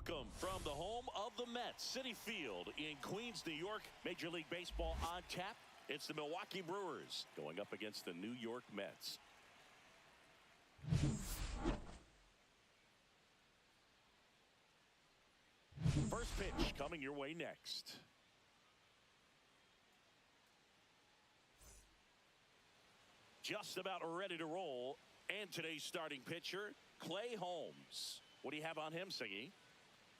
Welcome from the home of the Mets, Citi Field in Queens, New York. Major League Baseball on tap. It's the Milwaukee Brewers going up against the New York Mets. First pitch coming your way next. Just about ready to roll. And today's starting pitcher, Clay Holmes. What do you have on him, Siggy?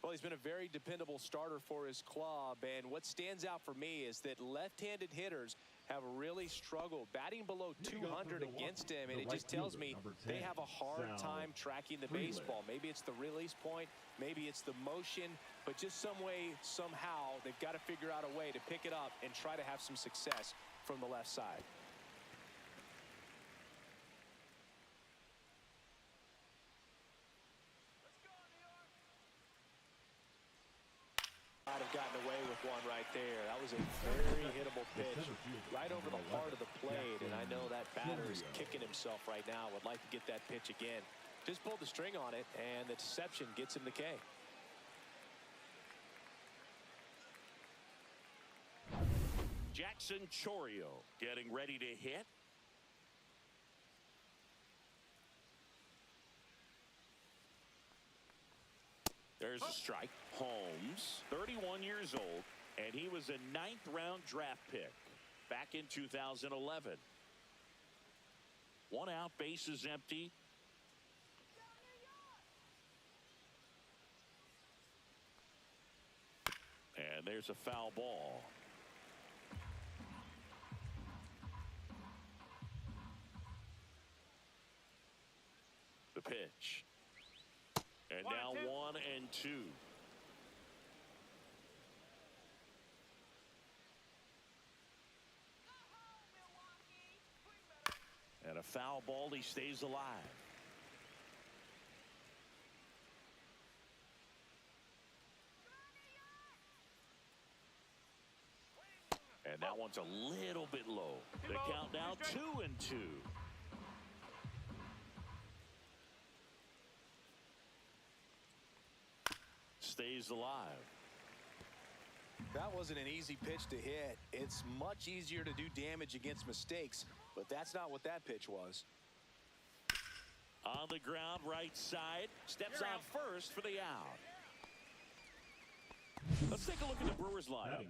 Well, he's been a very dependable starter for his club, and what stands out for me is that left-handed hitters have really struggled batting below 200 against him, and it just tells me they have a hard time tracking the baseball. Maybe it's the release point, maybe it's the motion, but just some way, somehow, they've got to figure out a way to pick it up and try to have some success from the left side. Might have gotten away with one right there. That was a very hittable pitch right over the heart of the plate, and I know that batter is kicking himself right now. Would like to get that pitch again. Just pulled the string on it, and the deception gets him the K. Jackson Chourio getting ready to hit. There's a strike. Holmes, 31 years old, and he was a 9th-round draft pick back in 2011. 1 out, bases empty. And there's a foul ball. The pitch. And now 1 and 2. And a foul ball. He stays alive. And that one's a little bit low. The count now 2 and 2. Stays alive. That wasn't an easy pitch to hit. It's much easier to do damage against mistakes, but that's not what that pitch was. On the ground, right side. Steps on first for the out. Let's take a look at the Brewers lineup.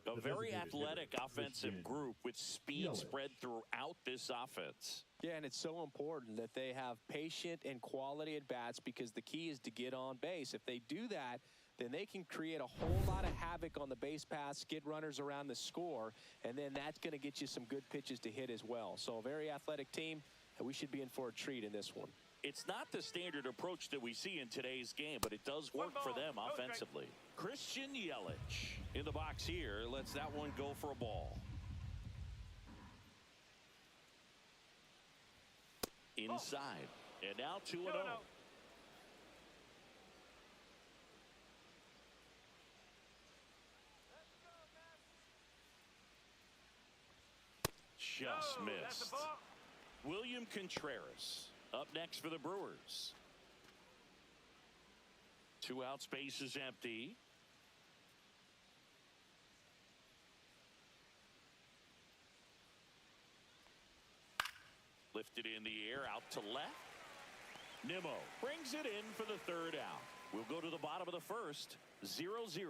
A very athletic offensive group with speed spread throughout this offense. Yeah, and it's so important that they have patient and quality at bats, because the key is to get on base. If they do that, then they can create a whole lot of havoc on the base paths, get runners around the score, and then that's going to get you some good pitches to hit as well. So a very athletic team, and we should be in for a treat in this one. It's not the standard approach that we see in today's game, but it does work for them offensively. Christian Yelich in the box here. Lets that one go for a ball. Inside. And now 2-0. Just missed. William Contreras up next for the Brewers. 2 outs, base is empty. Lifted in the air, out to left. Nimmo brings it in for the 3rd out. We'll go to the bottom of the 1st, 0-0.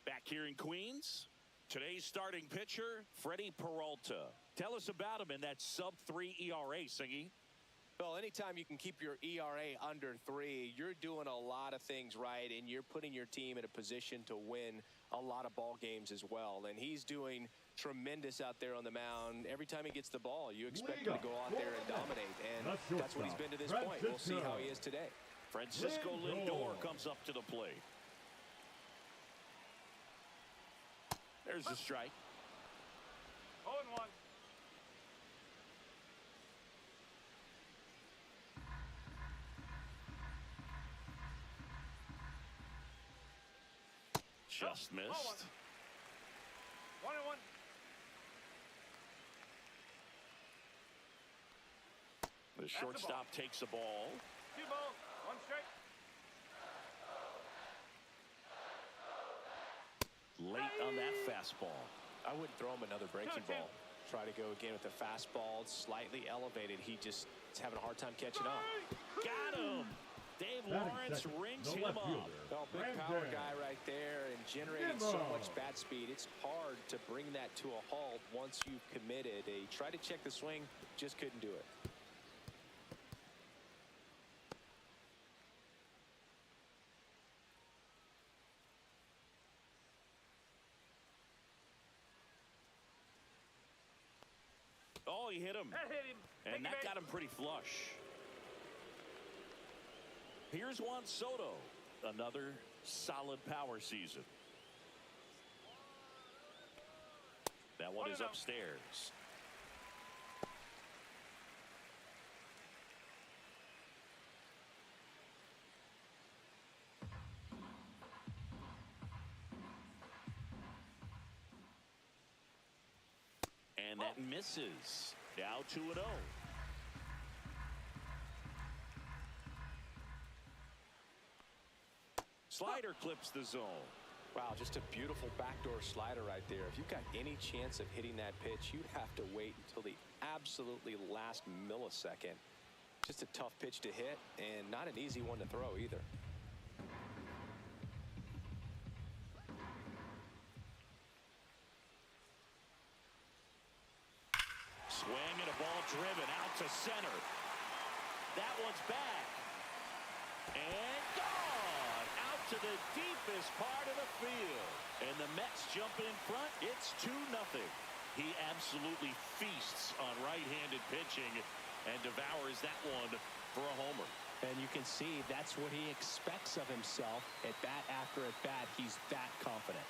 Back here in Queens, today's starting pitcher, Freddie Peralta. Tell us about him in that sub-3 ERA, Siggy. Well, anytime you can keep your ERA under 3, you're doing a lot of things right, and you're putting your team in a position to win a lot of ball games as well. And he's doing tremendous out there on the mound. Every time he gets the ball, you expect him to go out there and dominate, and that's what he's been to this point. We'll see how he is today. Francisco Lindor comes up to the plate. There's the strike. 0-1. Just missed. 1-1. The shortstop takes the ball. 2 balls, 1 strike. Late on that fastball. I wouldn't throw him another breaking ball. Try to go again with the fastball. It's slightly elevated. He just is having a hard time catching up. Got him. Dave Lawrence rings him up. Well, big power guy right there and generating so much bat speed. It's hard to bring that to a halt once you've committed. He tried to check the swing, just couldn't do it. Oh, he hit him. That hit him. And that got him pretty flush. Here's Juan Soto. Another solid power season. That one is upstairs. And that misses. Now 2-0. Slider clips the zone. Wow, just a beautiful backdoor slider right there. If you've got any chance of hitting that pitch, you'd have to wait until the absolutely last millisecond. Just a tough pitch to hit and not an easy one to throw either. Swing and a ball driven out to center. That one's back. And gone out to the deepest part of the field. And the Mets jump in front. It's 2-0. He absolutely feasts on right-handed pitching and devours that one for a homer. And you can see that's what he expects of himself at bat after at bat. He's that confident.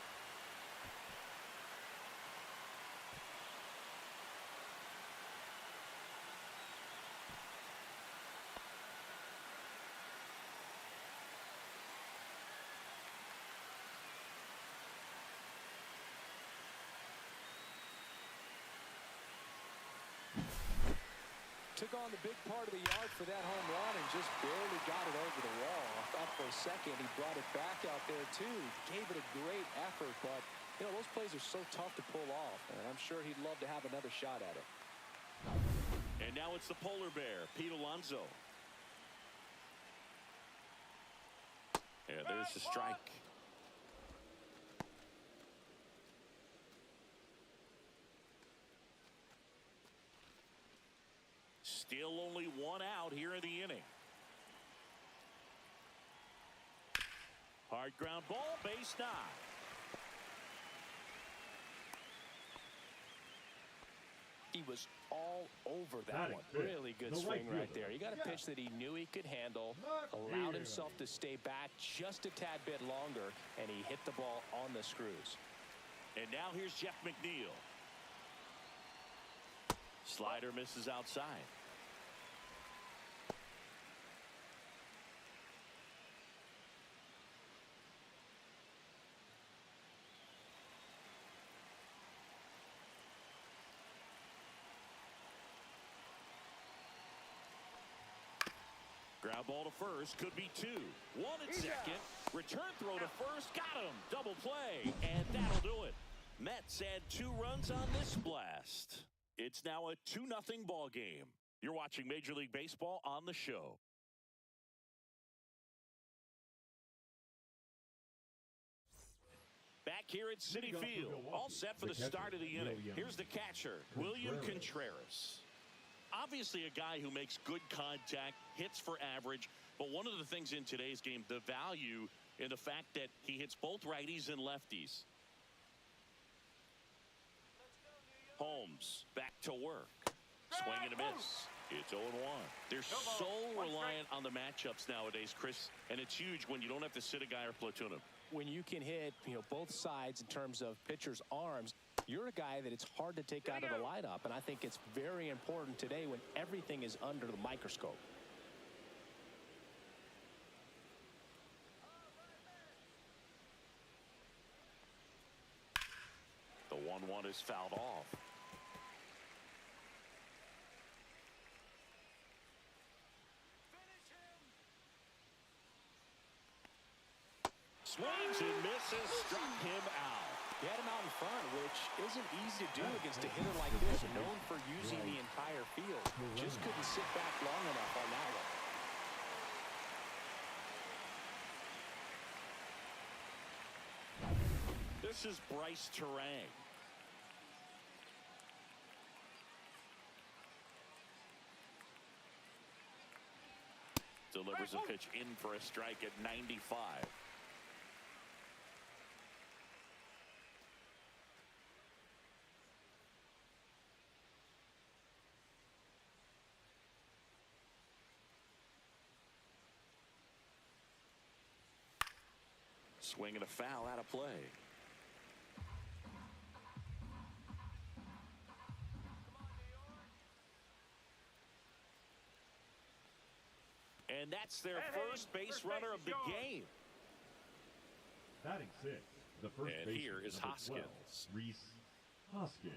Took on the big part of the yard for that home run and just barely got it over the wall. I thought for a second he brought it back out there too. Gave it a great effort, but you know those plays are so tough to pull off, and I'm sure he'd love to have another shot at it. And now it's the polar bear, Pete Alonso. Yeah, there's the strike. Still only one out here in the inning. Hard ground ball, base knock. He was all over that one. Really good swing right there. He got a pitch that he knew he could handle, allowed himself to stay back just a tad bit longer, and he hit the ball on the screws. And now here's Jeff McNeil. Slider misses outside. Ground ball to first, could be 2. 1 at second. Return throw to first, got him. Double play, and that'll do it. Mets add 2 runs on this blast. It's now a 2-0 ball game. You're watching Major League Baseball on the show. Back here at Citi Field, all set for the start of the inning. Here's the catcher, William Contreras. Obviously a guy who makes good contact, hits for average, but one of the things in today's game, the value in the fact that he hits both righties and lefties. Holmes back to work. Swing and a miss. It's 0-1. They're so reliant on the matchups nowadays, Chris, and it's huge when you don't have to sit a guy or platoon him. When you can hit, both sides in terms of pitchers' arms, you're a guy that it's hard to take out of the lineup, and I think it's very important today when everything is under the microscope. The 1-1 is fouled off. Swings and misses, struck him out. He had him out in front, which isn't easy to do against a hitter like this, known for using the entire field. Just couldn't sit back long enough on that one. This is Bryce Terang. Delivers a pitch in for a strike at 95. Swing and a foul out of play. And that's their first base runner of the game. Batting sixth, the first And baseman, here is number Hoskins. 12, Reese Hoskins.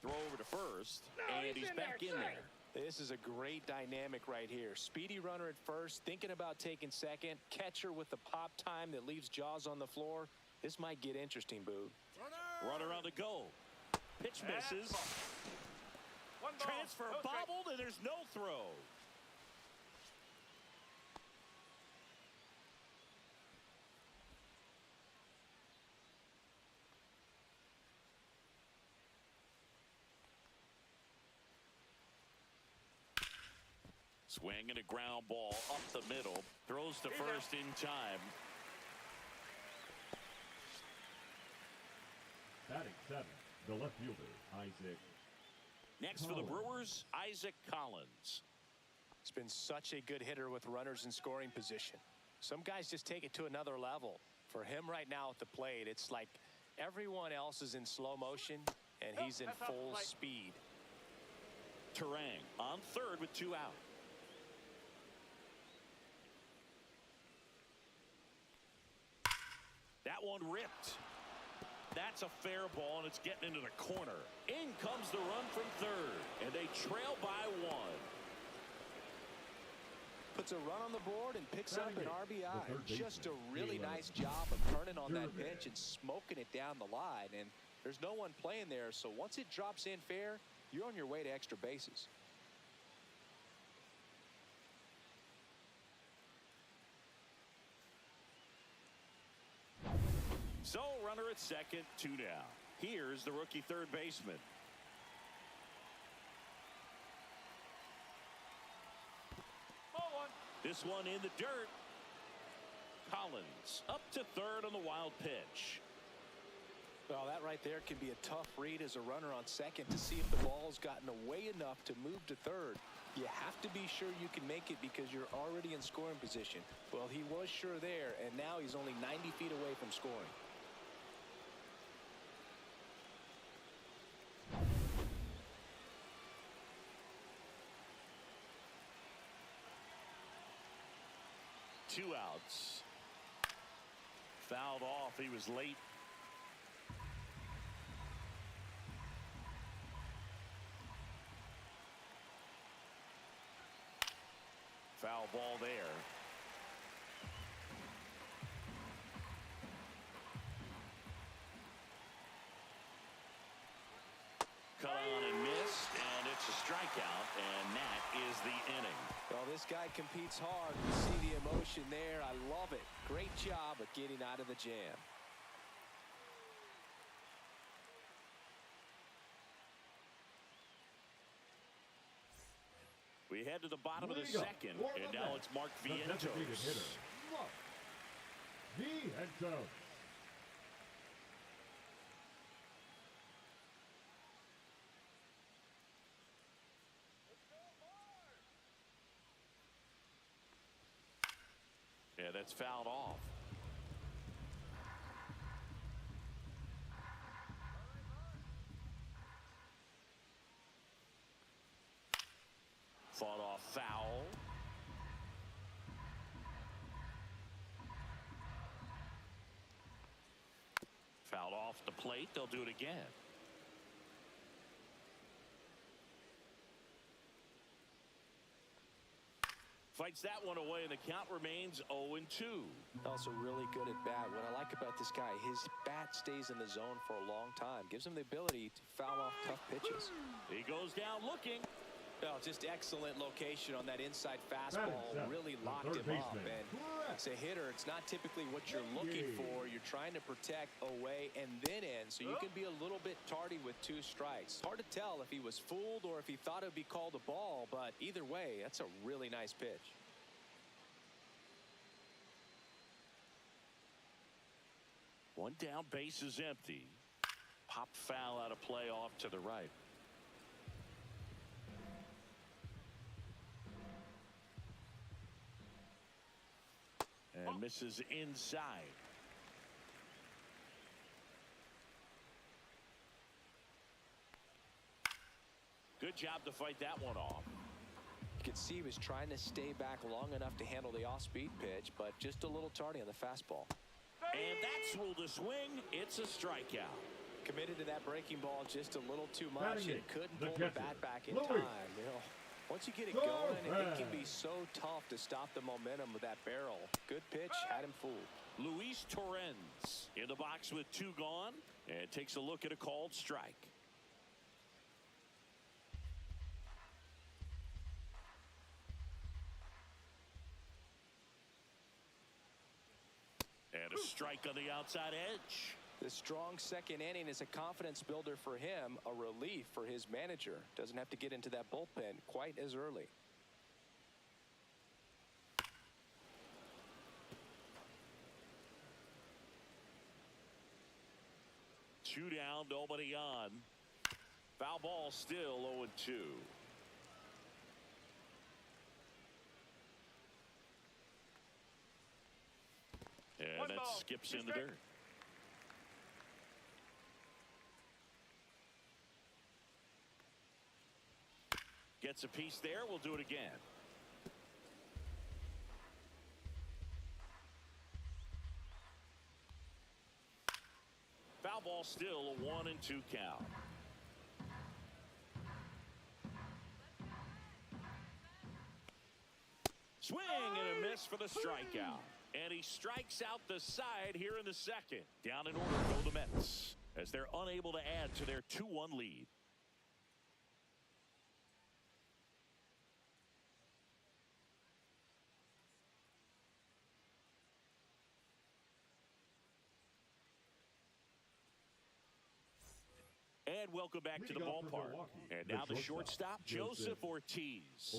Throw over to first, and he's back in there. This is a great dynamic right here. Speedy runner at first, thinking about taking second. Catcher with the pop time that leaves Jaws on the floor. This might get interesting, Boo. Runner on the go. Pitch misses. Transfer bobbled, and there's no throw. Swing and a ground ball up the middle. Throws to first in time. Batting seventh, the left fielder, Isaac. Next for the Brewers, Isaac Collins. He's been such a good hitter with runners in scoring position. Some guys just take it to another level. For him right now at the plate, it's like everyone else is in slow motion, and he's in full speed. Terang on third with 2 out. That one ripped. That's a fair ball, and it's getting into the corner. In comes the run from third, and they trail by 1. Puts a run on the board and picks up an RBI. Just a really nice job of turning on that pitch and smoking it down the line. And there's no one playing there, so once it drops in fair, you're on your way to extra bases. So, runner at second, 2 down. Here's the rookie third baseman. This one in the dirt. Collins up to third on the wild pitch. Well, that right there can be a tough read as a runner on second to see if the ball's gotten away enough to move to third. You have to be sure you can make it because you're already in scoring position. Well, he was sure there, and now he's only 90 feet away from scoring. Two outs. Fouled off. He was late. Foul ball there. Cut on and missed, and it's a strikeout, and that is the inning. Well, this guy competes hard. You see the emotion there. I love it. Great job of getting out of the jam. We head to the bottom of the second, and now it's Mark Vientos. Vientos. Yeah, that's fouled off. Fought off foul. Fouled Off the plate, they'll do it again. Fights that one away, and the count remains 0-2. Also really good at bat. What I like about this guy, his bat stays in the zone for a long time. Gives him the ability to foul off tough pitches. He goes down looking. Oh, just excellent location on that inside fastball. Really locked him up. And it's a hitter. It's not typically what you're looking for. You're trying to protect away and then in, so you can be a little bit tardy with 2 strikes. Hard to tell if he was fooled or if he thought it would be called a ball, but either way, that's a really nice pitch. One down, base is empty. Pop foul out of play off to the right. And misses inside. Good job to fight that one off. You could see he was trying to stay back long enough to handle the off-speed pitch, but just a little tardy on the fastball. And that's ruled a swing. It's a strikeout. Committed to that breaking ball just a little too much and couldn't pull the bat back in Louis. time. You know, once you get it going, it can be so tough to stop the momentum of that barrel. Good pitch, had him fooled. Luis Torrens in the box with 2 gone and takes a look at a called strike. And a strike on the outside edge. The strong second inning is a confidence builder for him, a relief for his manager. Doesn't have to get into that bullpen quite as early. Two down, nobody on. Foul ball still 0-2. And that skips in the dirt. Gets a piece there. We'll do it again. Foul ball still a 1-2 count. Swing and a miss for the strikeout. And he strikes out the side here in the second. Down in order go the Mets as they're unable to add to their 2-1 lead. And welcome back to the ballpark. And now the shortstop, Joseph Ortiz.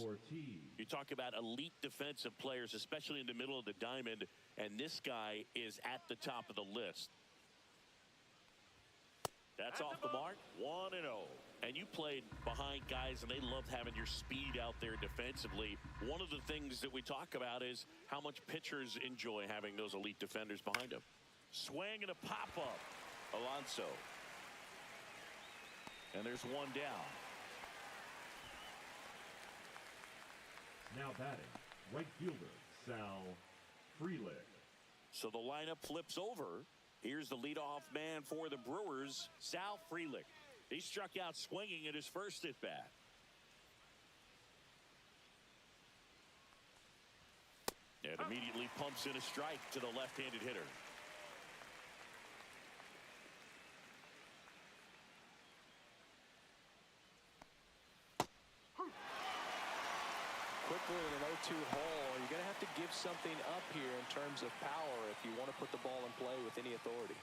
You talk about elite defensive players, especially in the middle of the diamond, and this guy is at the top of the list. That's off the mark, 1-0. And you played behind guys, and they loved having your speed out there defensively. One of the things that we talk about is how much pitchers enjoy having those elite defenders behind them. Swing and a pop-up. Alonso. And there's one down. Now batting, right fielder, Sal Frelick. So the lineup flips over. Here's the leadoff man for the Brewers, Sal Frelick. He struck out swinging at his first at-bat. And immediately pumps in a strike to the left-handed hitter. Quickly in an 0-2 hole, you're going to have to give something up here in terms of power if you want to put the ball in play with any authority.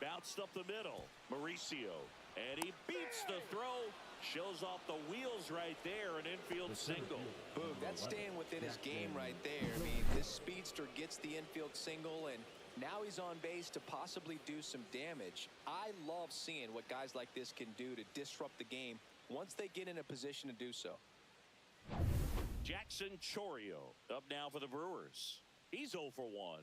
Bounced up the middle, Mauricio, and he beats the throw, shows off the wheels right there, an infield single. Boom, that's staying within his game right there. I mean, this speedster gets the infield single, and now he's on base to possibly do some damage. I love seeing what guys like this can do to disrupt the game once they get in a position to do so. Jackson Chourio up now for the Brewers. He's 0 for 1.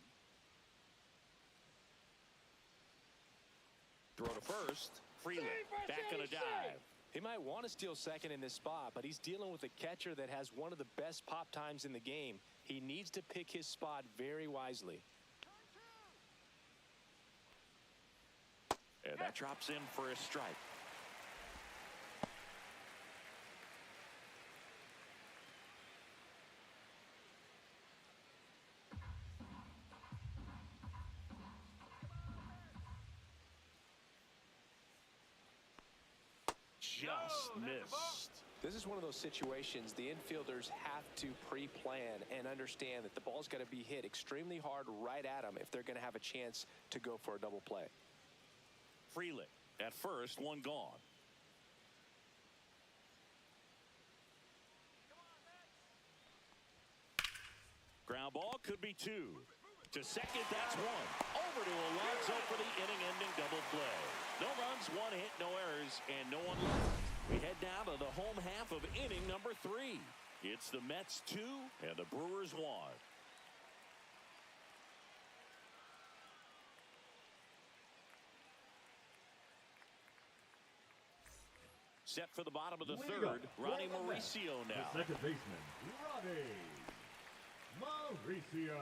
Throw to first. Frelick back on a dive. He might want to steal second in this spot, but he's dealing with a catcher that has one of the best pop times in the game. He needs to pick his spot very wisely. And that drops in for a strike. Just missed. This is one of those situations the infielders have to pre-plan and understand that the ball's got to be hit extremely hard right at them if they're going to have a chance to go for a double play. Freeland at first, one gone. Ground ball could be two. To second, that's one. Over to Alonso for the inning-ending double play. No runs, one hit, no errors, and no one left. We head down to the home half of inning number 3. It's the Mets 2 and the Brewers 1. Set for the bottom of the third, Ronnie Mauricio now. The second baseman, Ronnie Mauricio.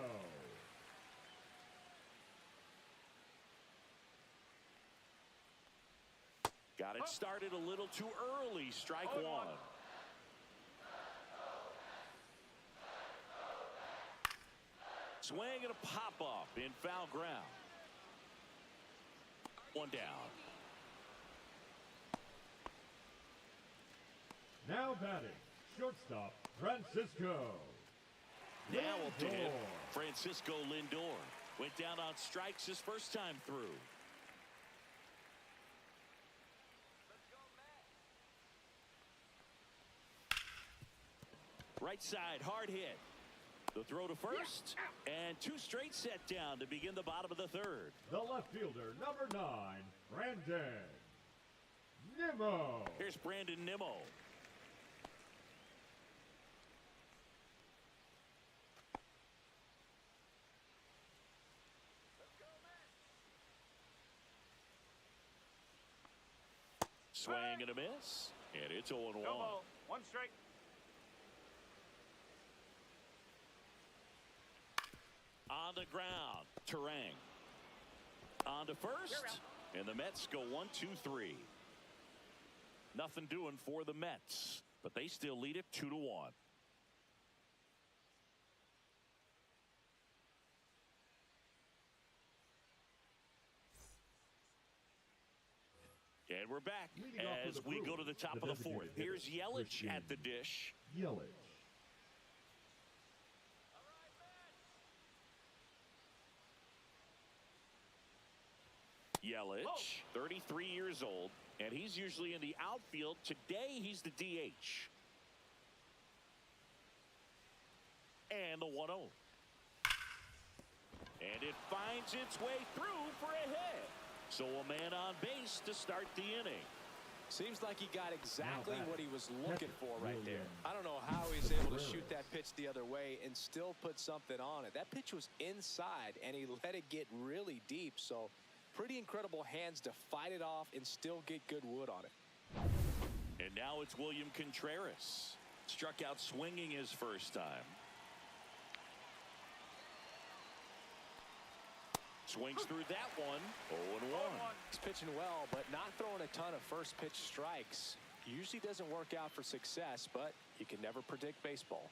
Got it started a little too early. Strike one. Swing and a pop-up in foul ground. One down. Now batting, shortstop, Francisco Now will to hit Lindor. Francisco Lindor. Went down on strikes his first time through. Right side, hard hit. The throw to first, and 2 straight set down to begin the bottom of the third. The left fielder, number 9, Brandon Nimmo. Here's Brandon Nimmo. Swing and a miss, and it's 0-1. No ball. One strike. On the ground, Terang. On to first, and the Mets go 1-2-3. Nothing doing for the Mets, but they still lead it 2-1. And we're back as we go to the top of the fourth. Here's Yelich at the dish. Yelich. Yelich, 33 years old, and he's usually in the outfield. Today, he's the DH. And the 1-0. And it finds its way through for a hit. So a man on base to start the inning. Seems like he got exactly what he was looking for right there. I don't know how he's able to shoot that pitch the other way and still put something on it. That pitch was inside, and he let it get really deep. So pretty incredible hands to fight it off and still get good wood on it. And now it's William Contreras. Struck out swinging his first time. Swings through that one. 0-1. He's pitching well, but not throwing a ton of first pitch strikes. Usually doesn't work out for success, but you can never predict baseball.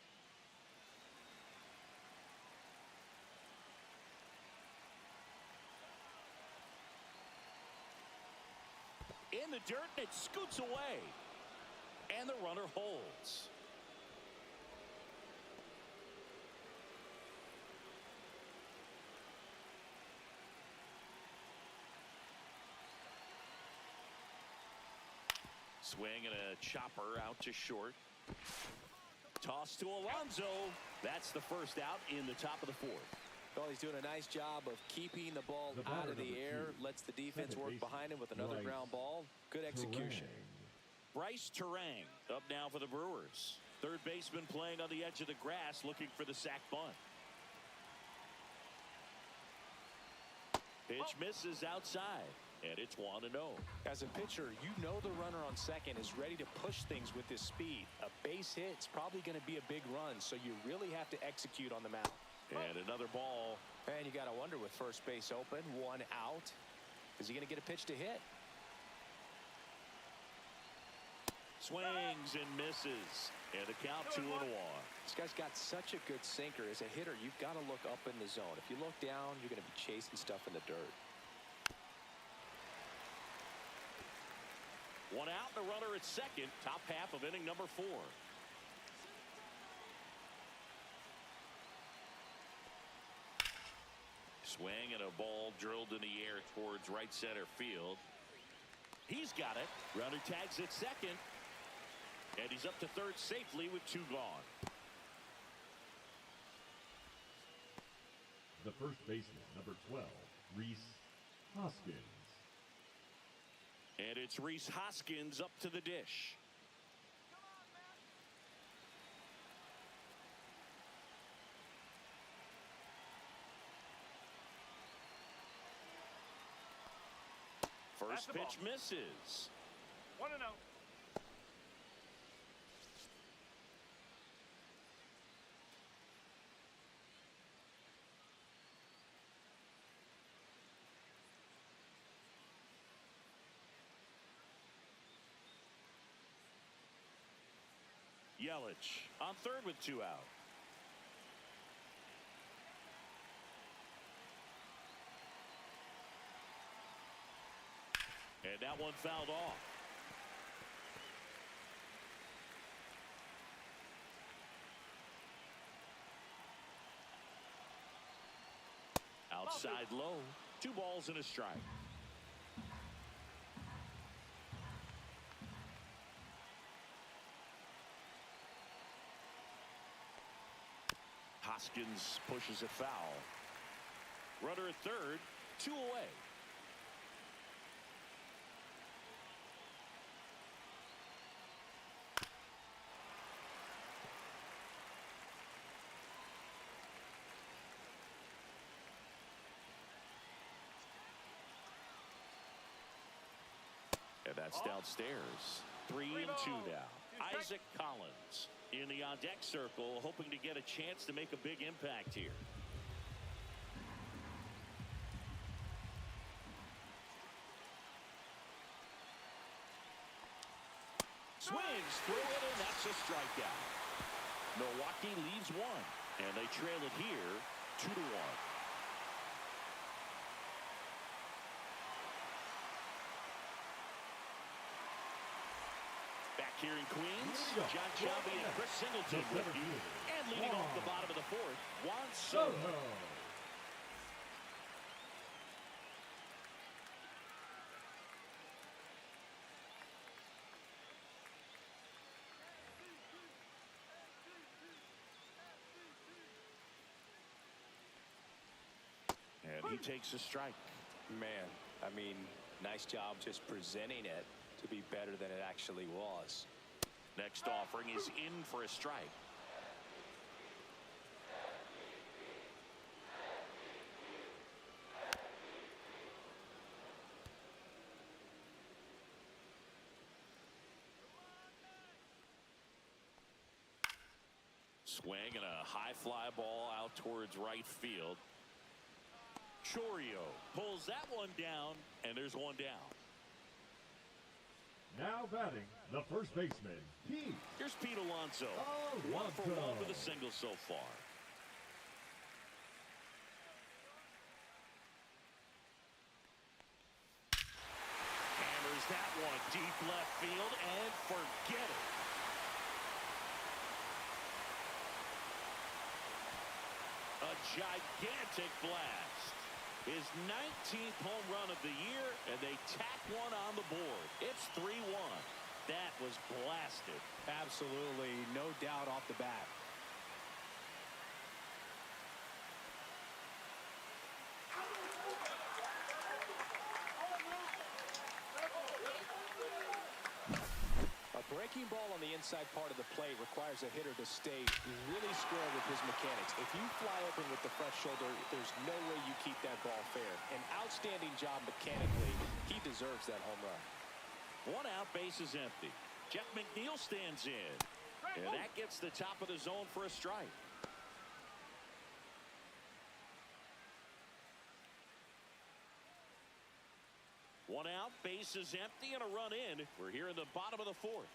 In the dirt, and it scoots away. And the runner holds. Swing and a chopper out to short. Toss to Alonso. That's the first out in the top of the fourth. Well, he's doing a nice job of keeping the ball out of the air. Lets the defense work behind him with another ground ball. Good execution. Bryce Terang up now for the Brewers. Third baseman playing on the edge of the grass, looking for the sac bunt. Pitch misses outside. And it's 1-0. As a pitcher, you know the runner on second is ready to push things with his speed. A base hit's probably going to be a big run, so you really have to execute on the mound. And another ball. And you got to wonder, with first base open, 1 out, is he going to get a pitch to hit? Swings and misses. And the count 2-1. This guy's got such a good sinker. As a hitter, you've got to look up in the zone. If you look down, you're going to be chasing stuff in the dirt. 1 out and a runner at second. Top half of inning number 4. Swing and a ball drilled in the air towards right center field. He's got it. Runner tags at second. And he's up to third safely with 2 gone. The first baseman, number 12, Rhys Hoskins. And it's Rhys Hoskins up to the dish. First pitch misses. 1-0. Yelich on third with 2 out. And that one fouled off. Outside low. 2 balls and a strike. Hoskins pushes it foul. Runner at third, 2 away. And that's downstairs. 3-2 now. Isaac Collins in the on-deck circle, hoping to get a chance to make a big impact here. Swings through it, and that's a strikeout. Milwaukee leaves 1, and they trail it here 2-1. Here in Queens, John Shelby and Chris Singleton with you. And leading off the bottom of the 4th, Juan Soto. And he takes a strike. Man, I mean, nice job just presenting it to be better than it actually was. Next offering is in for a strike. Swing and a high fly ball out towards right field. Chourio pulls that one down, and there's 1 down. Now batting, the first baseman, Pete. Here's Pete Alonso. 1 for 1 with a single so far. Hammers that one deep left field and forget it. A gigantic blast. His 19th home run of the year, and they tack 1 on the board. It's 3-1. That was blasted. Absolutely, no doubt off the bat. A breaking ball on the inside part of the plate requires a hitter to stay really square with his his mechanics. If you fly open with the fresh shoulder, there's no way you keep that ball fair. An outstanding job mechanically. He deserves that home run. 1 out, base is empty. Jeff McNeil stands in. And that gets the top of the zone for a strike. One out, base is empty, and a run in. We're here in the bottom of the 4th.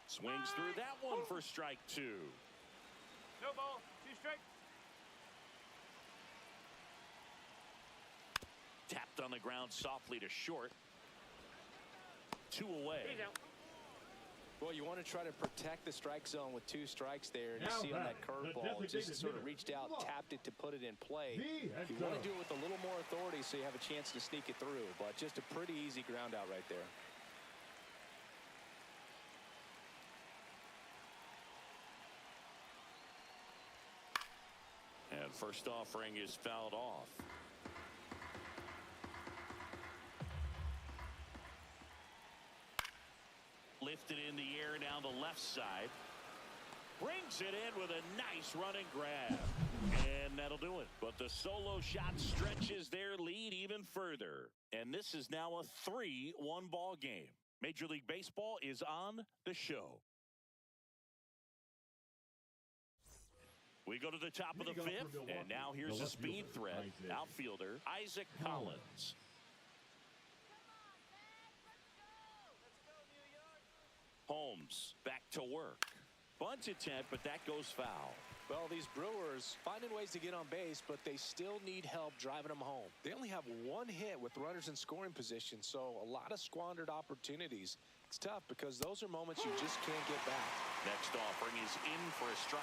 Swings through that one for strike 2. No ball, 2 strikes. Tapped on the ground softly to short. 2 away. Well, you want to try to protect the strike zone with 2 strikes there. And you Now see on that the curveball, just designated sort of hitter, reached out, tapped it to put it in play. The You want to do it with a little more authority so you have a chance to sneak it through. But just a pretty easy ground out right there. And first offering is fouled off. Lifted in the air down the left side. Brings it in with a nice running grab. And that'll do it. But the solo shot stretches their lead even further. And this is now a 3-1 ball game. Major League Baseball is on the show. We go to the top of the 5th, and now here's a speed threat. Outfielder Isaac Collins. Holmes back to work. Bunt attempt, but that goes foul. Well, these Brewers finding ways to get on base, but they still need help driving them home. They only have 1 hit with runners in scoring position, so a lot of squandered opportunities. It's tough because those are moments you just can't get back. Next offering is in for a strike.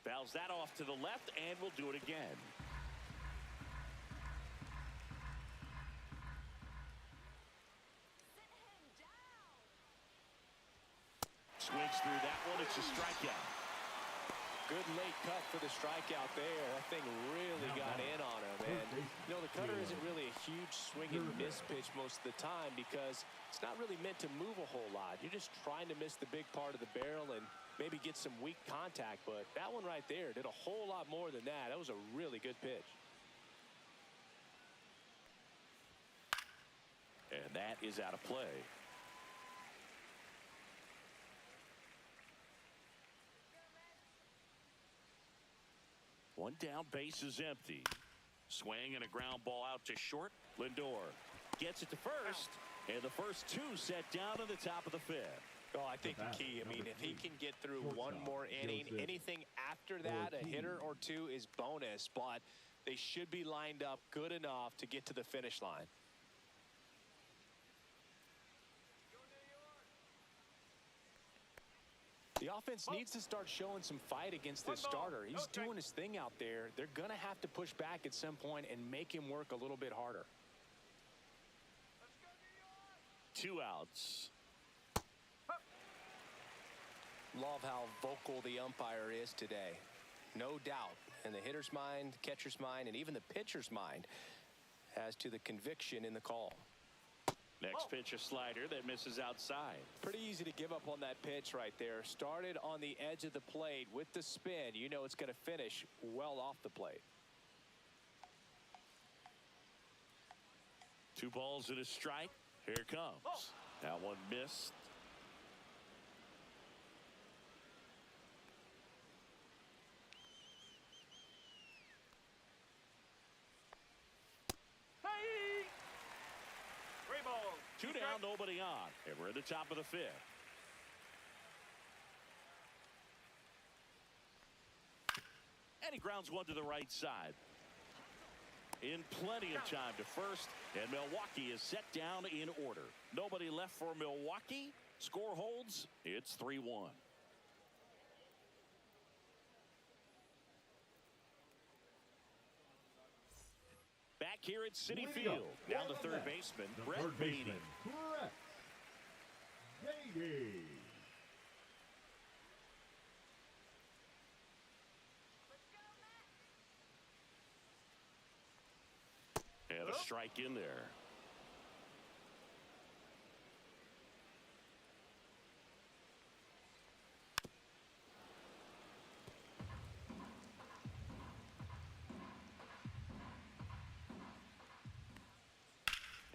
Fouls that off to the left, and we'll do it again. Swings through that one. It's a strikeout. Good late cut for the strikeout there. That thing really got in on him. And, you know, the cutter isn't really a huge swing and miss pitch most of the time because it's not really meant to move a whole lot. You're just trying to miss the big part of the barrel and maybe get some weak contact. But that one right there did a whole lot more than that. That was a really good pitch. And that is out of play. One down, base is empty. Swing and a ground ball out to short. Lindor gets it to first, and the first 2 set down to the top of the 5th. Oh, I think the key, I mean, if he can get through one more inning, anything after that, a hitter or 2 is bonus, but they should be lined up good enough to get to the finish line. The offense needs to start showing some fight against this starter. He's doing his thing out there. They're going to have to push back at some point and make him work a little bit harder. 2 outs. Love how vocal the umpire is today. No doubt in the hitter's mind, catcher's mind, and even the pitcher's mind as to the conviction in the call. Next pitch, a slider that misses outside. Pretty easy to give up on that pitch right there. Started on the edge of the plate with the spin. You know it's going to finish well off the plate. 2 balls and a strike. Here it comes. That one missed. Two down, nobody on. And we're at the top of the 5th. And he grounds one to the right side. In plenty of time to first. And Milwaukee is set down in order. Nobody left for Milwaukee. Score holds. It's 3-1. here at Citi Leading Field. up Down for to the third Mets, baseman, the Brett third Beatty. baseman, Brett Beatty. And a strike in there.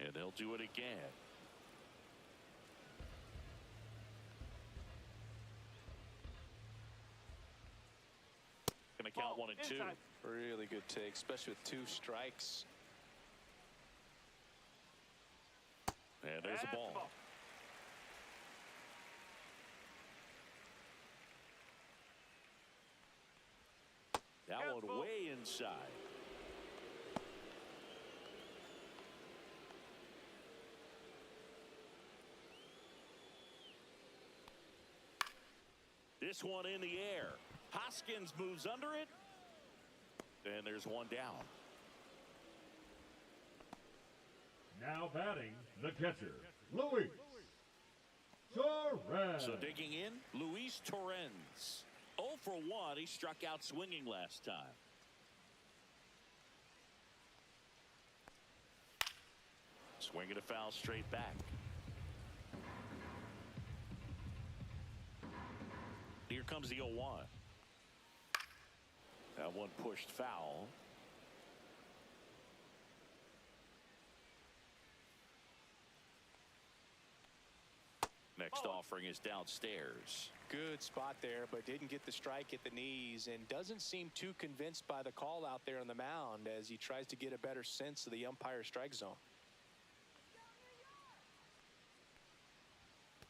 And they'll do it again. Gonna count Ball 1 and 2. inside. Really good take, especially with 2 strikes. And there's the ball. That one Careful. way inside. This one in the air. Hoskins moves under it. And there's one down. Now batting, the catcher, Luis Torres. So digging in, Luis Torres. 0 for 1. He struck out swinging last time. Swinging a foul straight back. Here comes the 0-1. That one pushed foul. Next offering is downstairs. Good spot there, but didn't get the strike at the knees and doesn't seem too convinced by the call out there on the mound as he tries to get a better sense of the umpire strike zone.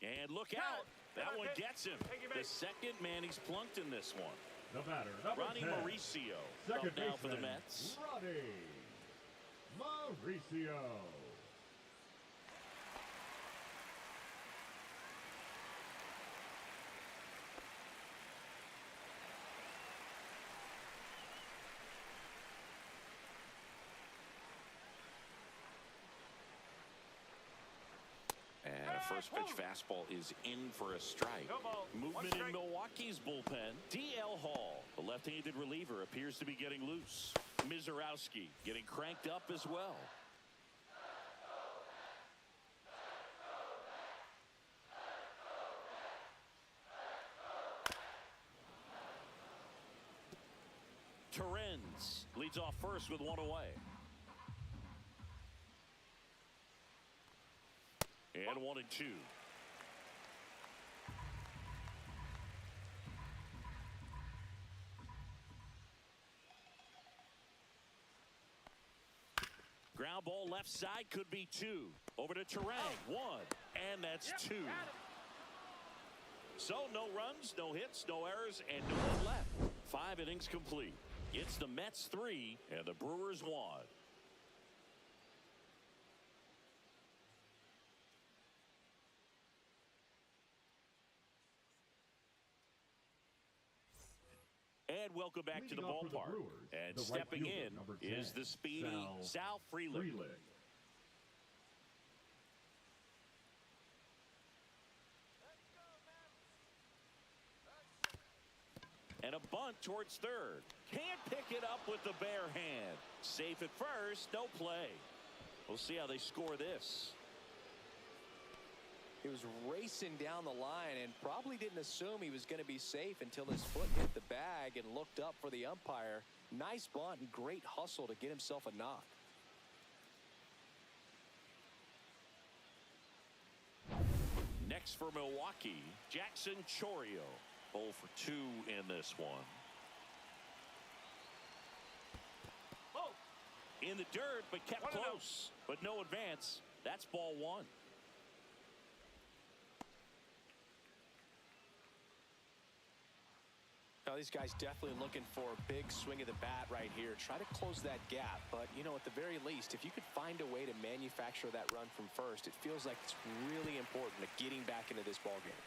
And look out. That one gets him. The second man he's plunked in this one. The batter, number Ronnie 10, Mauricio. second Up now for the baseman, Mets. Ronnie Mauricio. And a first pitch fastball is in for a strike. No ball. Movement One in strike. Milwaukee's bullpen. D.L. Hall, the left-handed reliever, appears to be getting loose. Mizorowski getting cranked up as well. Torrens leads off first with 1 away. And 1 and 2. Ground ball left side, could be 2. Over to Terang, 1. And that's 2. So no runs, no hits, no errors, and no one left. 5 innings complete. It's the Mets 3 and the Brewers 1. And welcome back to the Leading off for the ballpark. Brewers, And the right stepping fielder, in number is 10, the speedy Sal Frelick. And a bunt towards third. Can't pick it up with the bare hand. Safe at first, no play. We'll see how they score this. He was racing down the line and probably didn't assume he was going to be safe until his foot hit the bag and looked up for the umpire. Nice bunt and great hustle to get himself a knock. Next for Milwaukee, Jackson Chourio. 0 for 2 in this one. Oh, In the dirt, but kept 1-0. close. But no advance. That's ball 1. Now, these guys definitely looking for a big swing of the bat right here. Try to close that gap. But, you know, at the very least, if you could find a way to manufacture that run from first, it feels like it's really important to getting back into this ballgame.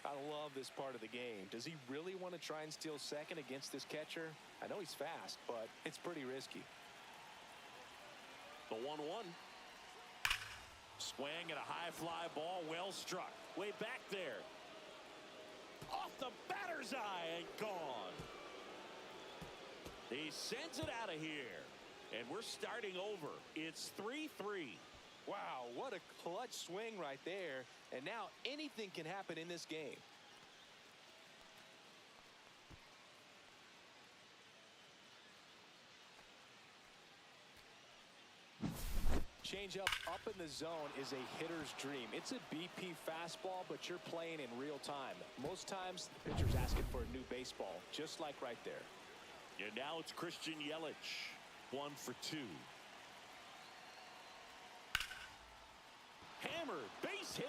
I love this part of the game. Does he really want to try and steal second against this catcher? I know he's fast, but it's pretty risky. The 1-1. Swing and a high fly ball, well struck. Way back there. Off the batter's eye and gone. He sends it out of here. And we're starting over. It's 3-3. Wow, what a clutch swing right there. And now anything can happen in this game. Changeup up in the zone is a hitter's dream. It's a BP fastball, but you're playing in real time. Most times, the pitcher's asking for a new baseball, just like right there. And now it's Christian Yelich. 1 for 2. Hammered, base hit.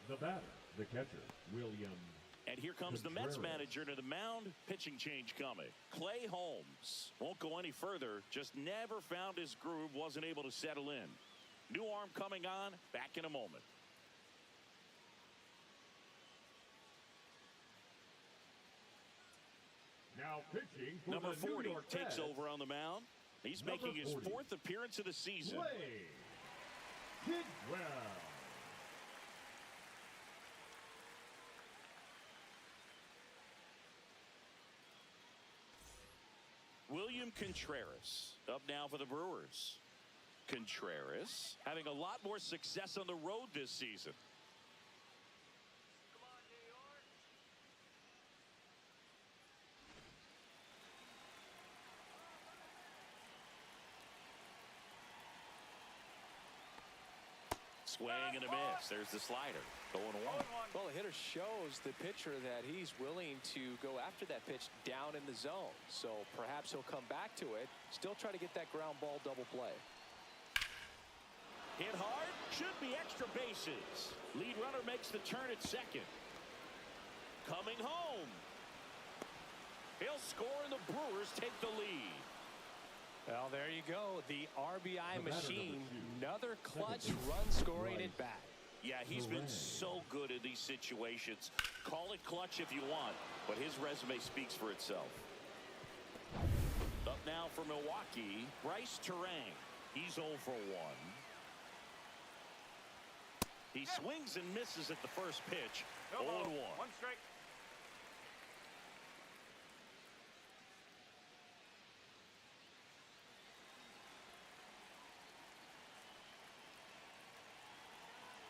The batter, the catcher, William. And here comes the Mets manager to the mound. Pitching change coming. Clay Holmes won't go any further. Just never found his groove. Wasn't able to settle in. New arm coming on. Back in a moment. Now pitching for Number the New 40 York takes Mets. over on the mound. He's Number making his 40. 4th appearance of the season. Play. Tidwell. William Contreras up now for the Brewers. Contreras having a lot more success on the road this season. Swing and a miss. There's the slider. 0-1. Well, the hitter shows the pitcher that he's willing to go after that pitch down in the zone. So perhaps he'll come back to it, still try to get that ground ball double play. Hit hard, should be extra bases. Lead runner makes the turn at second. Coming home. He'll score and the Brewers take the lead. Well, there you go. The RBI The batter, machine. number 2. Another clutch run scoring at bat. Yeah, he's been so good in these situations. Call it clutch if you want, but his resume speaks for itself. Up now for Milwaukee, Bryce Terang. He's 0 for 1. He swings and misses at the first pitch. 0-1. 1 strike.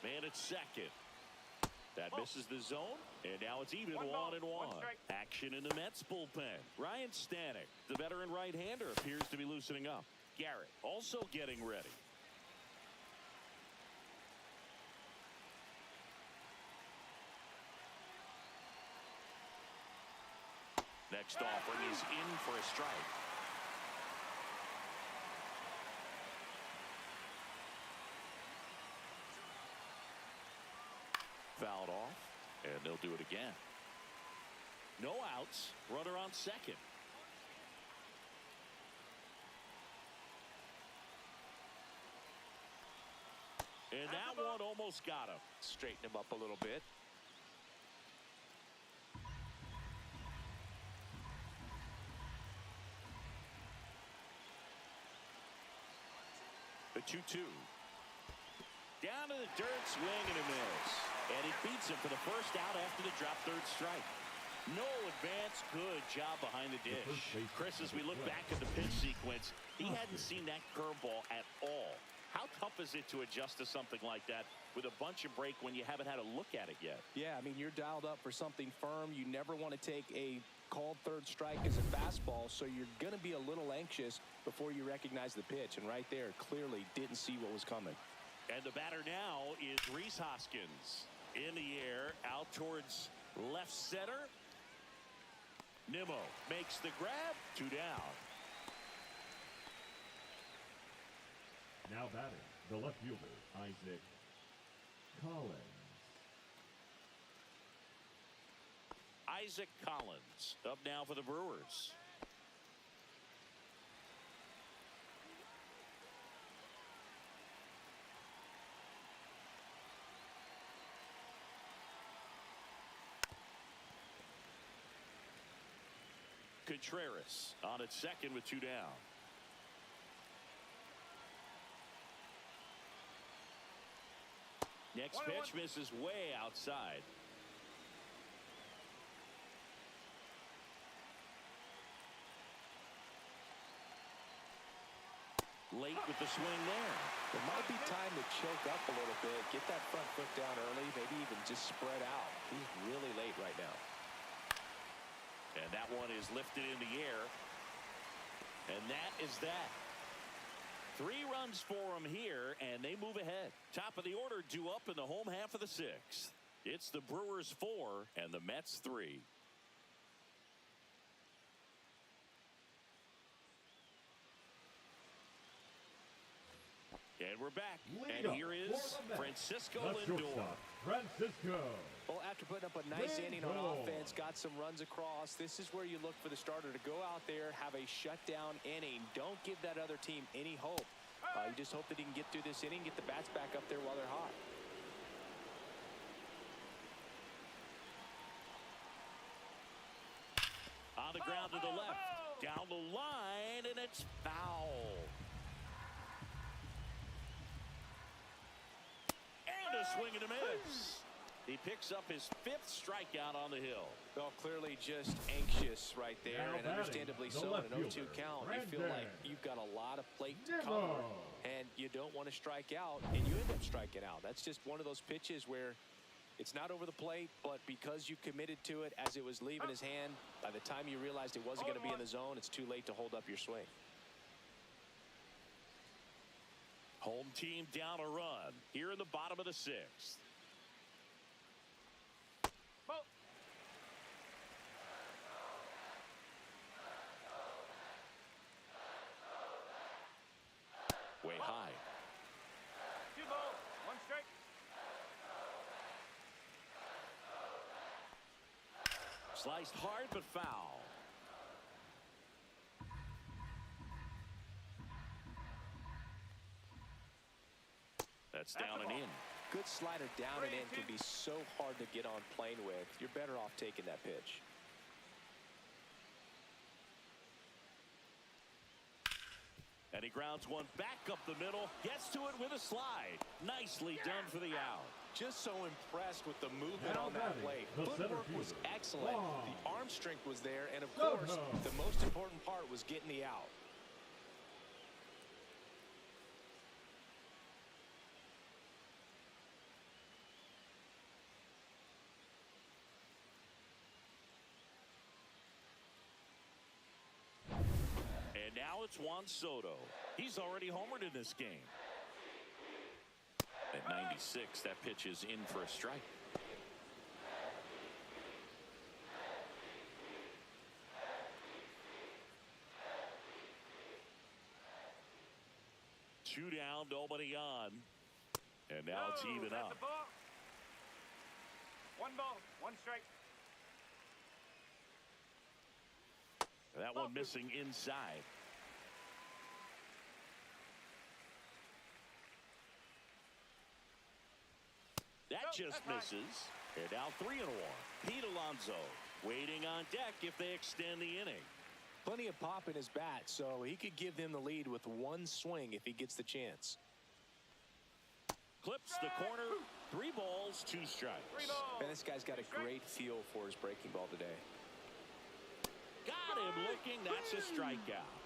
Man at second. That misses the zone, and now it's even 1-1. Action in the Mets bullpen. Ryan Stanek, the veteran right-hander, appears to be loosening up. Garrett also getting ready. Next offering is in for a strike. Fouled off, and they'll do it again. No outs, runner on second. And that one almost got him. Straighten him up a little bit. The 2-2. Down to the dirt, swing and a miss. And it beats him for the first out after the drop third strike. No advance, good job behind the dish. Chris, as we look back at the pitch sequence, he hadn't seen that curveball at all. How tough is it to adjust to something like that with a bunch of break when you haven't had a look at it yet? Yeah, I mean, you're dialed up for something firm. You never want to take a called third strike as a fastball, so you're going to be a little anxious before you recognize the pitch. And right there, clearly didn't see what was coming. And the batter now is Rhys Hoskins. In the air, out towards left center. Nimmo makes the grab, 2 down. Now batting, the left fielder, Isaac Collins. Isaac Collins up now for the Brewers. Contreras on at second with 2 down. Next pitch misses way outside. Late with the swing there. It might be time to choke up a little bit, get that front foot down early, maybe even just spread out. He's really late right now. And that one is lifted in the air. And that is that. 3 runs for them here, and they move ahead. Top of the order due up in the home half of the 6th. It's the Brewers 4 and the Mets 3. And we're back. And here is Francisco Lindor. Francisco. Well, after putting up a nice inning on offense, got some runs across, this is where you look for the starter to go out there, have a shutdown inning. Don't give that other team any hope. You just hope that he can get through this inning, get the bats back up there while they're hot. On the ground to the left. Down the line, and it's foul. And a swing and a miss. He picks up his 5th strikeout on the hill. Well, clearly just anxious right there, and understandably so. In an 0-2 count, you feel like you've got a lot of plate to cover, and you don't want to strike out, and you end up striking out. That's just one of those pitches where it's not over the plate, but because you committed to it as it was leaving his hand, by the time you realized it wasn't going to be in the zone, it's too late to hold up your swing. Home team down a run here in the bottom of the 6th. Way high. 2 balls, 1 strike. Sliced hard but foul. That's down and in. Good slider down and in can be so hard to get on plane with. You're better off taking that pitch. And he grounds one back up the middle, gets to it with a slide. Nicely done for the out. Just so impressed with the movement on that plate. Footwork was excellent. The arm strength was there, and of course, the most important part was getting the out. And now it's Juan Soto. He's already homered in this game. At 96, that pitch is in for a strike. Two down, nobody on. And now it's even up. 1 ball, 1 strike. That one missing inside. That just misses. And now 3-1. Pete Alonso waiting on deck if they extend the inning. Plenty of pop in his bat, so he could give them the lead with 1 swing if he gets the chance. Clips the corner. 3 balls, 2 strikes. And this guy's got a great feel for his breaking ball today. Got him looking. That's a strikeout.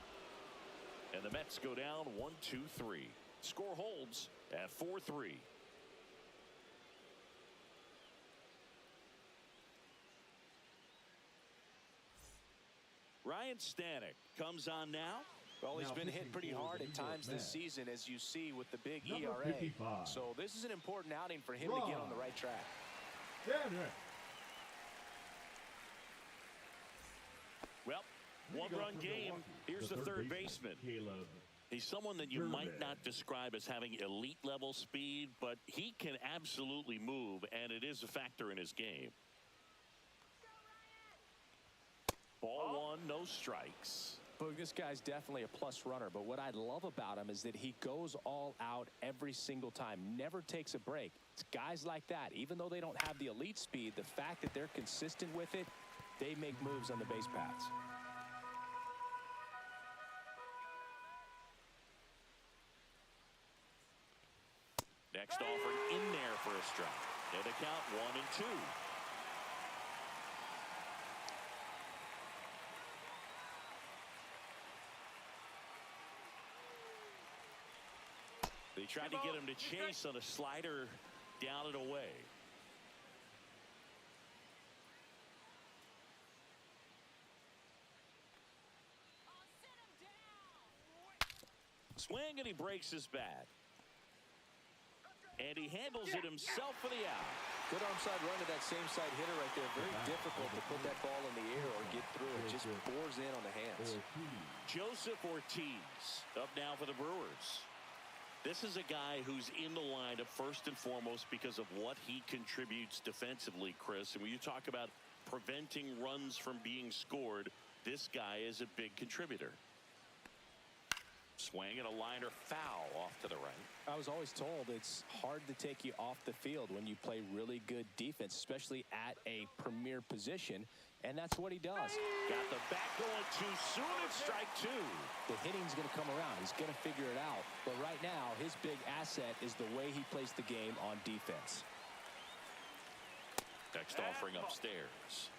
And the Mets go down 1-2-3. Score holds at 4-3. Ryan Stanek comes on now. Well, he's been hit pretty hard at times this season, as you see with the big ERA. 55. So this is an important outing for him to get on the right track. Well, 1-run game. Here's the third baseman. He's someone that you might not describe as having elite level speed, but he can absolutely move, and it is a factor in his game. Ball 1, no strikes. But this guy's definitely a plus runner, but what I love about him is that he goes all out every single time, never takes a break. It's guys like that, even though they don't have the elite speed, the fact that they're consistent with it, they make moves on the base paths. Next offering in there for a strike. And the count 1-2. They tried to get him to chase on a slider down and away. Swing, and he breaks his bat. And he handles it himself for the out. Good arm side run to that same side hitter right there. Very difficult to put that ball in the air or get through it. Just bores in on the hands. Joseph Ortiz up now for the Brewers. This is a guy who's in the lineup first and foremost because of what he contributes defensively, Chris. And when you talk about preventing runs from being scored, this guy is a big contributor. Swing and a liner foul off to the right. I was always told it's hard to take you off the field when you play really good defense, especially at a premier position, and that's what he does. Got the bat going too soon, and strike two. The hitting's going to come around. He's going to figure it out. But right now, his big asset is the way he plays the game on defense. Next offering upstairs.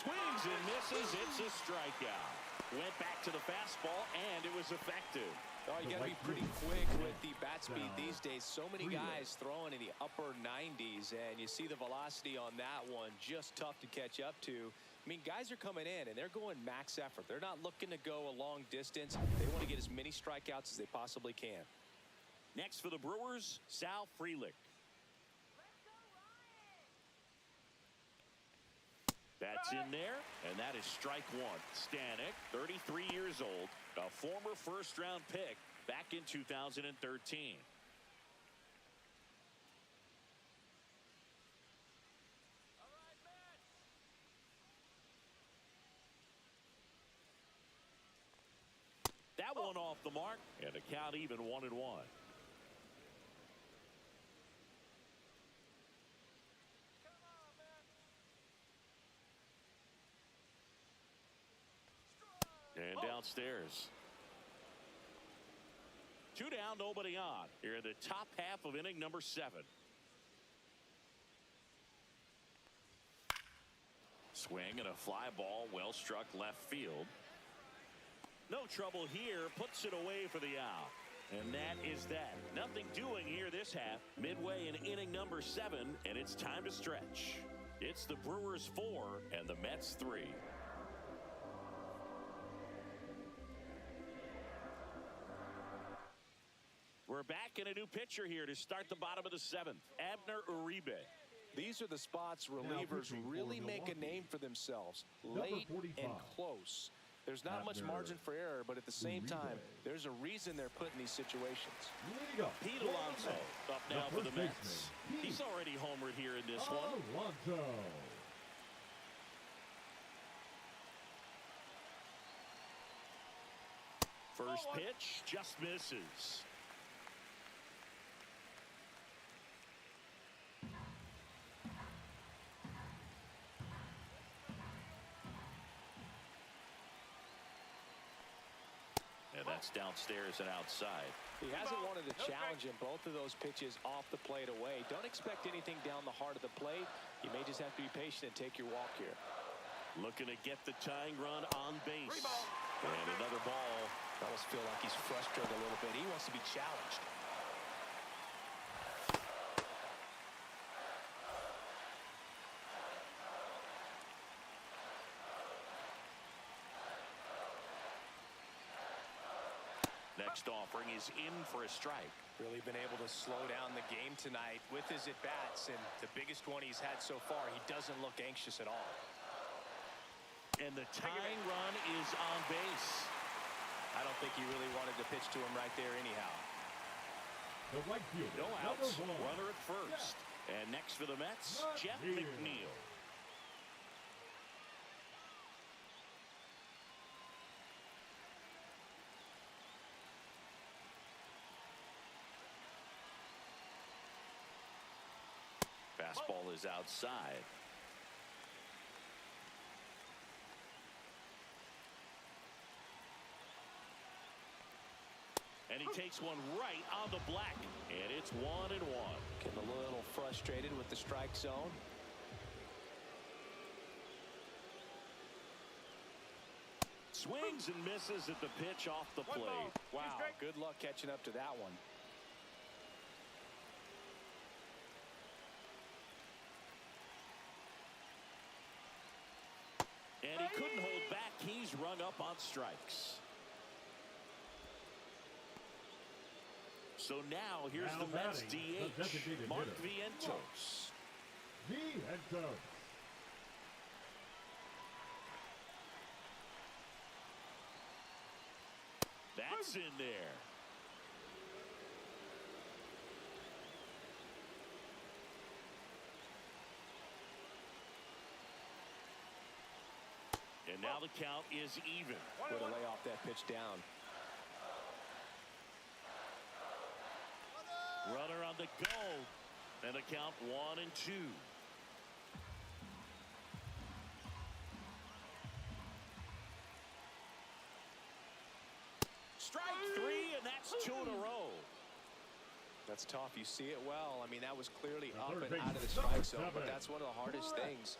Swings and misses. It's a strikeout. Went back to the fastball, and it was effective. Oh, you got to be pretty quick with the bat speed these days. So many guys throwing in the upper 90s, and you see the velocity on that one. Just tough to catch up to. I mean, guys are coming in, and they're going max effort. They're not looking to go a long distance. They want to get as many strikeouts as they possibly can. Next for the Brewers, Sal Frelick. That's in there, and that is strike one. Stanek, 33 years old, a former first-round pick back in 2013. That one off the mark, and the count even 1-1. And downstairs. Two down, nobody on. Here in the top half of inning number 7. Swing and a fly ball, well struck left field. No trouble here, puts it away for the out. And that is that. Nothing doing here this half. Midway in inning number 7, and it's time to stretch. It's the Brewers 4 and the Mets 3. We're back in a new pitcher here to start the bottom of the 7th. Abner Uribe. These are the spots relievers really make a name for themselves. Late and close. There's not much margin for error, but at the same time, there's a reason they're put in these situations. Pete Alonso up now for the Mets. He's already homered here in this one. First pitch just misses. And that's downstairs and outside. He hasn't wanted to challenge him. Both of those pitches off the plate away. Don't expect anything down the heart of the plate. You may just have to be patient and take your walk here. Looking to get the tying run on base. And another ball. I almost feel like he's frustrated a little bit. He wants to be challenged. Next offering is in for a strike. Really been able to slow down the game tonight with his at-bats, and the biggest one he's had so far, he doesn't look anxious at all. And the tying run is on base. I don't think he really wanted to pitch to him right there anyhow. The right fielder, No outs, runner at first. And next for the Mets, Jeff McNeil. Fastball is outside. And he takes one right on the black. And it's 1-1. Getting a little frustrated with the strike zone. Swings and misses at the pitch off the plate. Wow, good luck catching up to that one. And he couldn't hold back. He's rung up on strikes. So now here's the Mets DH, Mark Vientos. That's in there. And now the count is even. Way to lay off that pitch down. Runner on the go. And the count 1-2. Strike three, and that's 2 in a row. That's tough. You see it well. I mean, that was clearly up and out of the strike zone, but that's one of the hardest things.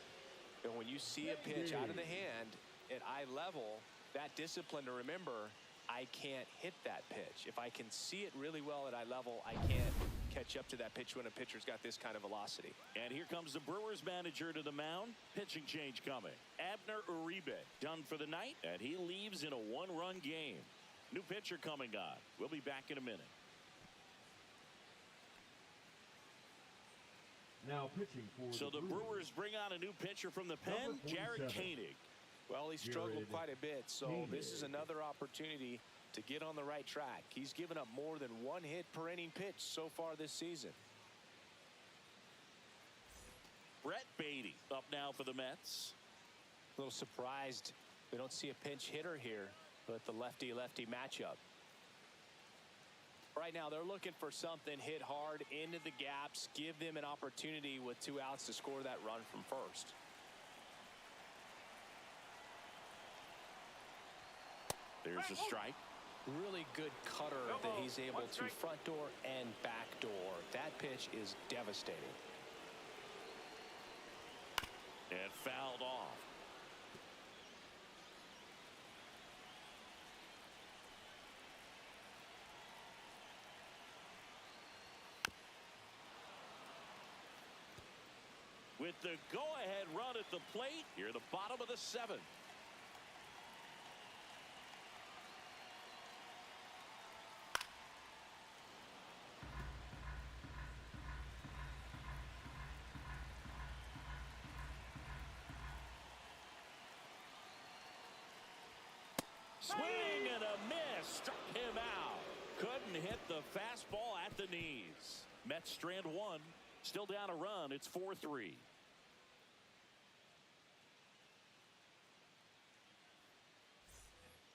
And when you see a pitch out of the hand at eye level, that discipline to remember, I can't hit that pitch. If I can see it really well at eye level, I can't catch up to that pitch when a pitcher's got this kind of velocity. And here comes the Brewers manager to the mound. Pitching change coming. Abner Uribe done for the night, and he leaves in a 1-run game. New pitcher coming on. We'll be back in a minute. Now pitching for so the Brewers bring on a new pitcher from the pen, Jared Koenig. Well, he struggled quite a bit, so this is another opportunity to get on the right track. He's given up more than 1 hit per inning pitch so far this season. Brett Beatty up now for the Mets. A little surprised we don't see a pinch hitter here, but the lefty-lefty matchup. Right now, they're looking for something hit hard into the gaps, give them an opportunity with 2 outs to score that run from first. There's a strike. Really good cutter that he's able to front door and back door. That pitch is devastating. And fouled off. With the go-ahead run at the plate, here at the bottom of the 7th. Swing and a miss. Struck him out. Couldn't hit the fastball at the knees. Mets strand 1. Still down a run. It's 4-3.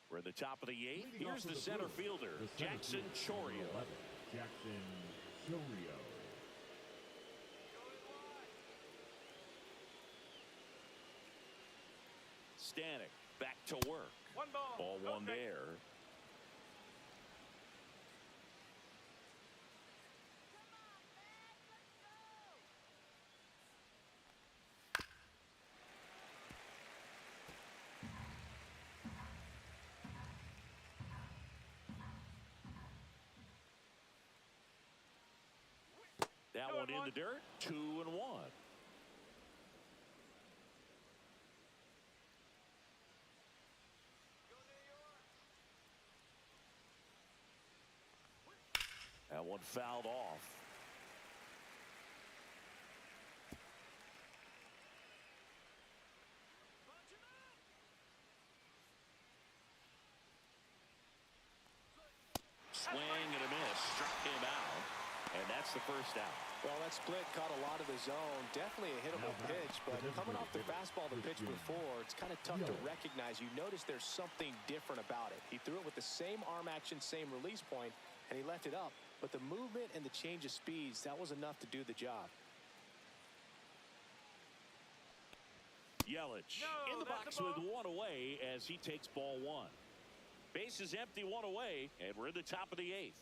We're at the top of the 8th. Here's the center fielder, Jackson Chourio. Jackson Chourio. Stanek back to work. 1 ball. Ball 1 there. That one in the dirt. 2-1. That one fouled off. Swing and a miss. Struck him out. And that's the first out. Well, that split caught a lot of the zone. Definitely a hittable pitch, but coming off the fastball the pitch before, it's kind of tough to recognize. You notice there's something different about it. He threw it with the same arm action, same release point, and he left it up. But the movement and the change of speeds, that was enough to do the job. Yelich in the box with 1 away as he takes ball 1. Base is empty, one away, and we're in the top of the 8th.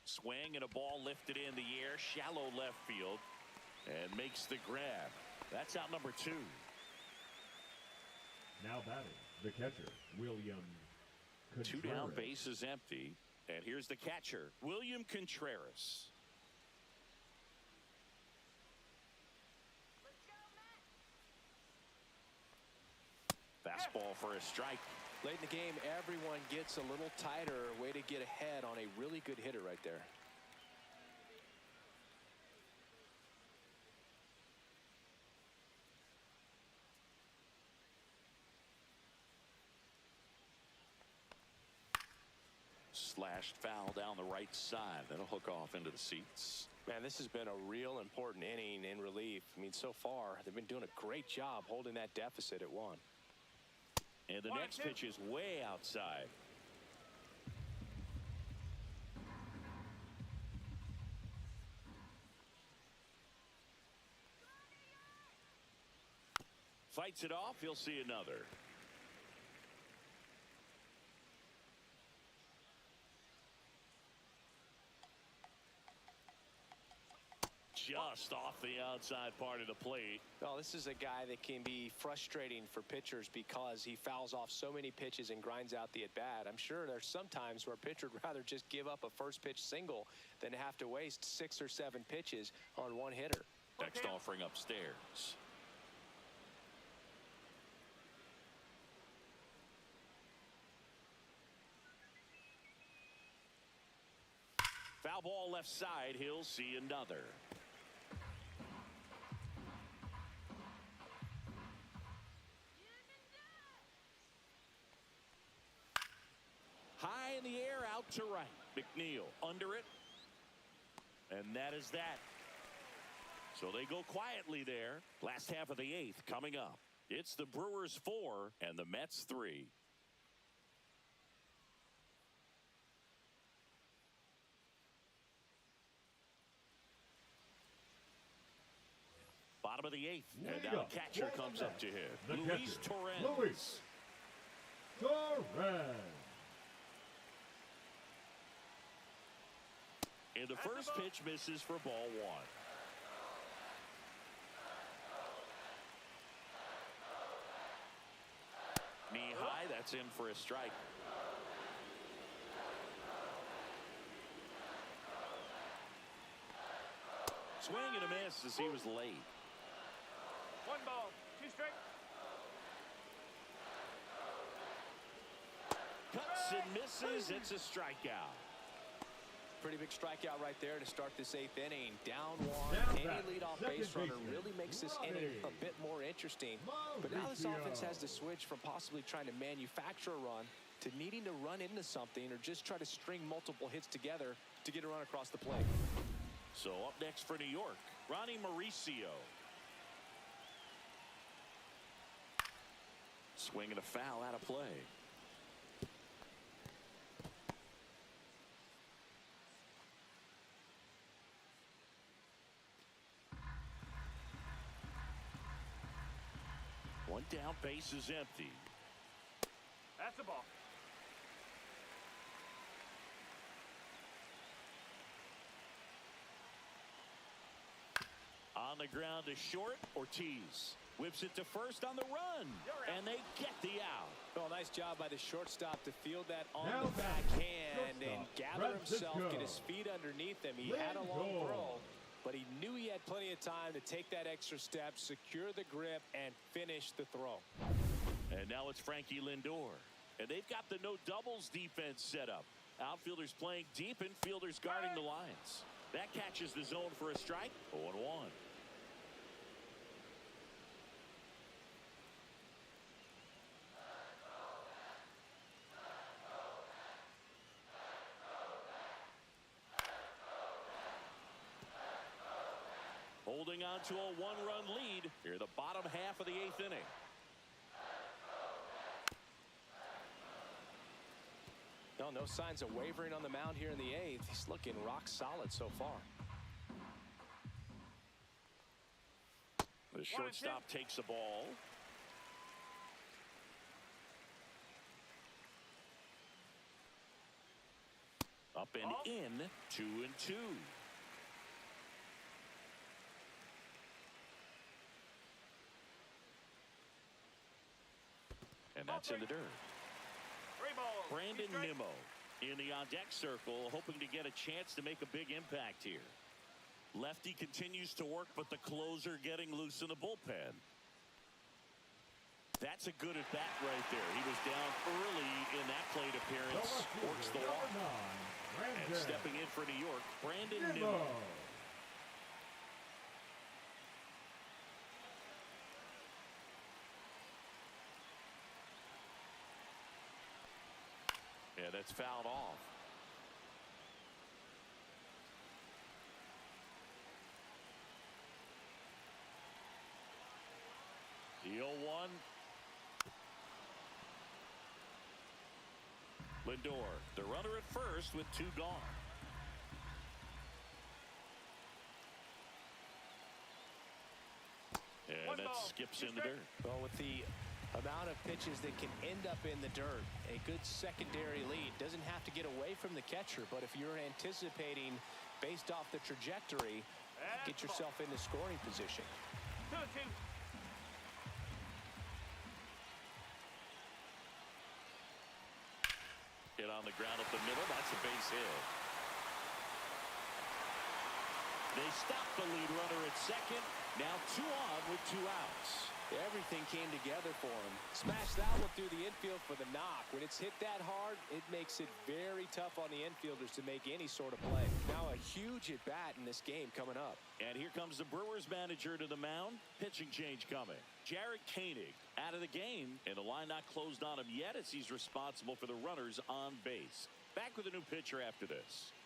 Swing and a ball lifted in the air, shallow left field, and makes the grab. That's out number 2. Now batting, the catcher, William Contreras. 2 down, base is empty. And here's the catcher, William Contreras. Fastball for a strike. Late in the game, everyone gets a little tighter. Way to get ahead on a really good hitter right there. Slashed foul down the right side. That'll hook off into the seats. Man, this has been a real important inning in relief. I mean, so far, they've been doing a great job holding that deficit at 1. And the next pitch is way outside. Fights it off. He'll see another. Just off the outside part of the plate. Well, this is a guy that can be frustrating for pitchers because he fouls off so many pitches and grinds out the at-bat. I'm sure there's some times where a pitcher would rather just give up a first pitch single than have to waste 6 or 7 pitches on one hitter. Next offering upstairs. Foul ball left side. He'll see another. High in the air, out to right. McNeil under it. And that is that. So they go quietly there. Last half of the 8th coming up. It's the Brewers 4 and the Mets 3. Bottom of the 8th. And now the catcher comes up to hit. Luis Torrens. Luis Torrens. And the first pitch misses for ball 1. Knee high, that's in for a strike. Swing and a miss as he was late. 1 ball, 2 strikes. Cuts and misses. It's a strikeout. Pretty big strikeout right there to start this 8th inning. Down 1. Any leadoff base runner really makes this inning a bit more interesting. But now this offense has to switch from possibly trying to manufacture a run to needing to run into something or just try to string multiple hits together to get a run across the plate. So up next for New York, Ronnie Mauricio. Swing and a foul out of play. One down, base is empty. That's the ball. On the ground to short, Ortiz whips it to first on the run, and they get the out. Well, nice job by the shortstop to field that on the backhand and gather himself, get his feet underneath him. He had a long throw, but he knew he had plenty of time to take that extra step, secure the grip, and finish the throw. And now it's Frankie Lindor. And they've got the no doubles defense set up. Outfielders playing deep, infielders guarding the lines. That catches the zone for a strike. 0-1. Holding on to a 1-run lead here the bottom half of the 8th inning. No signs of wavering on the mound here in the 8th. He's looking rock solid so far. The shortstop takes the ball. Up and in, 2-2. And that's in the dirt. Brandon Nimmo in the on-deck circle, hoping to get a chance to make a big impact here. Lefty continues to work, but the closer getting loose in the bullpen. That's a good at-bat right there. He was down early in that plate appearance. Works the walk. And stepping in for New York, Brandon Nimmo. Yeah, that's fouled off. The 0-1. Lindor, the runner at first with 2 gone. And that skips in the dirt. Well, with the amount of pitches that can end up in the dirt, a good secondary lead doesn't have to get away from the catcher, but if you're anticipating based off the trajectory, get yourself into scoring position. 2-2. Hit on the ground up the middle. That's a base hit. They stop the lead runner at second. Now 2 on with 2 outs. Everything came together for him. Smash that one through the infield for the knock. When it's hit that hard, it makes it very tough on the infielders to make any sort of play. Now a huge at-bat in this game coming up. And here comes the Brewers manager to the mound. Pitching change coming. Jared Koenig out of the game, and the line not closed on him yet as he's responsible for the runners on base. Back with a new pitcher after this.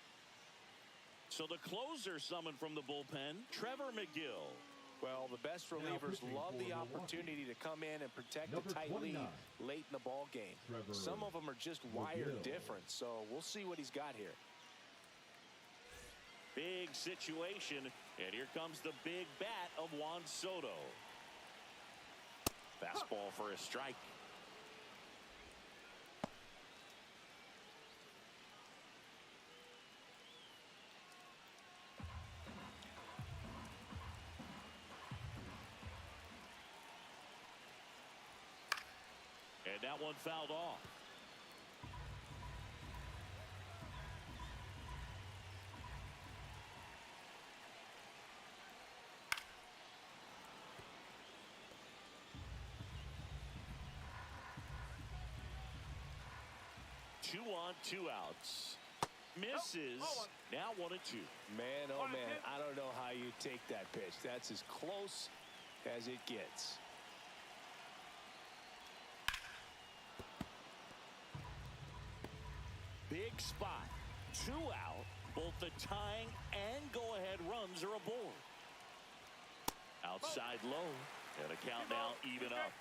So the closer summoned from the bullpen, Trevor McGill. Well, the best relievers love the opportunity to come in and protect a tight lead late in the ball game. Some of them are just wired different, so we'll see what he's got here. Big situation, and here comes the big bat of Juan Soto. Fastball for a strike. And that one fouled off. Two on, 2 outs. Misses. Now 1-2. Man, oh man, I don't know how you take that pitch. That's as close as it gets. Big spot. 2 out. Both the tying and go-ahead runs are aboard. Outside low. And the count now even up.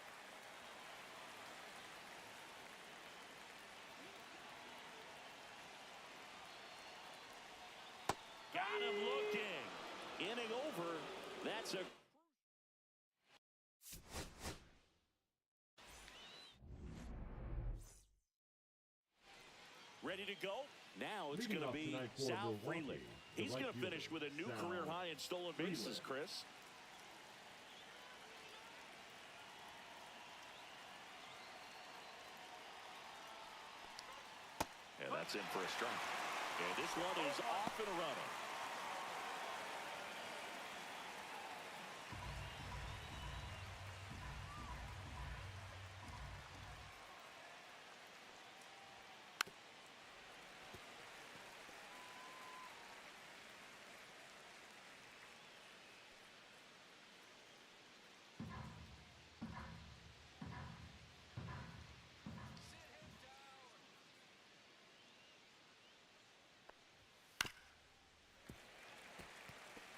Got him looking. Inning over. That's a... Ready to go? Now it's going to be Sal Freely. He's going to finish with a new career high in stolen bases, Chris. And that's in for a strike. And this one is off and running.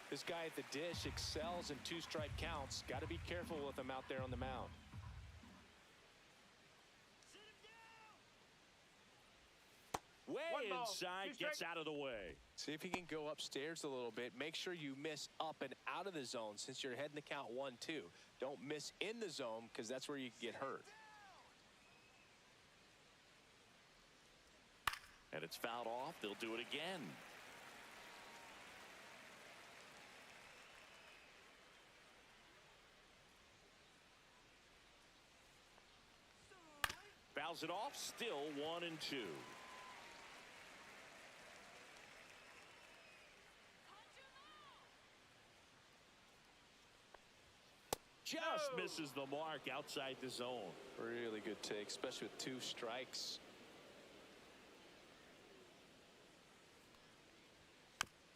This guy at the dish excels in 2-strike counts. Got to be careful with him out there on the mound. Way in inside, gets out of the way. See if he can go upstairs a little bit. Make sure you miss up and out of the zone since you're heading the count 1-2. Don't miss in the zone because that's where you can get hurt. And it's fouled off. They'll do it again. Fouls it off. Still 1-2. Just misses the mark outside the zone. Really good take, especially with 2 strikes.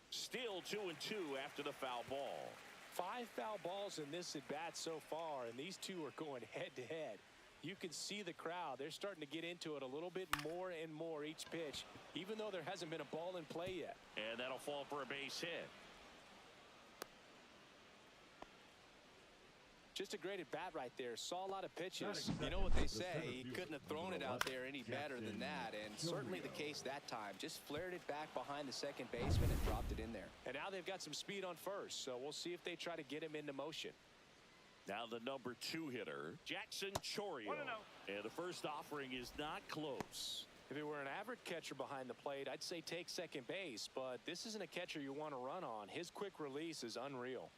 Still 2-2 after the foul ball. 5 foul balls in this at bat so far, and these two are going head to head. You can see the crowd. They're starting to get into it a little bit more and more each pitch, even though there hasn't been a ball in play yet. And that'll fall for a base hit. Just a great at bat right there. Saw a lot of pitches. You know what they say, he couldn't have thrown it out there any better than that, and certainly the case that time. Just flared it back behind the second baseman and dropped it in there. And now they've got some speed on first, so we'll see if they try to get him into motion. Now the number 2 hitter, Jackson Chourio. 1-0. And the first offering is not close. If it were an average catcher behind the plate, I'd say take second base, but this isn't a catcher you want to run on. His quick release is unreal.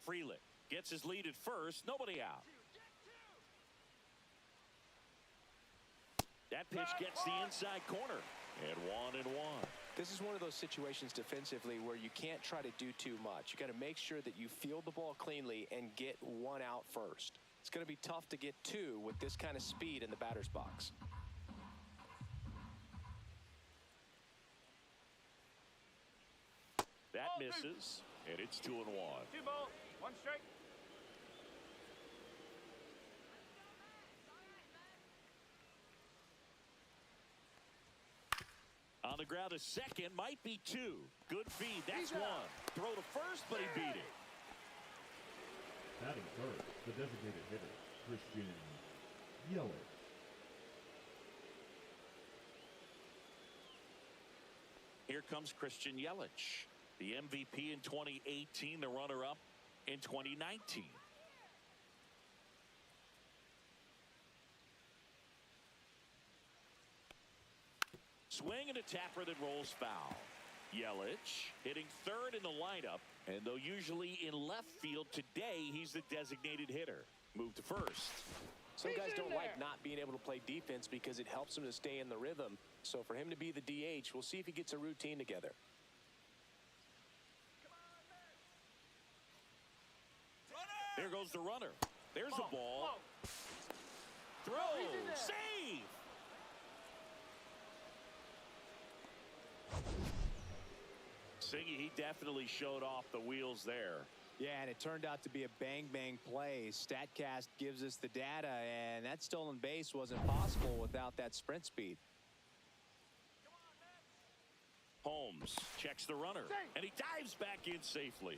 Freeland gets his lead at first. Nobody out. That pitch gets the inside corner. And 1-1. This is one of those situations defensively where you can't try to do too much. You got to make sure that you field the ball cleanly and get 1 out first. It's going to be tough to get 2 with this kind of speed in the batter's box. That misses, and it's 2-1. 2 balls, 1 strike. On the ground, a second, might be 2. Good feed, that's 1. Throw to first, but he beat it. Batting first, the designated hitter, Christian Yelich. Here comes Christian Yelich, the MVP in 2018, the runner-up in 2019. Swing and a tapper that rolls foul. Yelich hitting third in the lineup, and though usually in left field, today he's the designated hitter. Move to first. Some guys don't like not being able to play defense because it helps them to stay in the rhythm. So for him to be the DH, we'll see if he gets a routine together. There goes the runner. There's a ball. Throw. Save. Singy, he definitely showed off the wheels there. Yeah, and it turned out to be a bang-bang play. StatCast gives us the data, and that stolen base wasn't possible without that sprint speed. Holmes checks the runner, and he dives back in safely.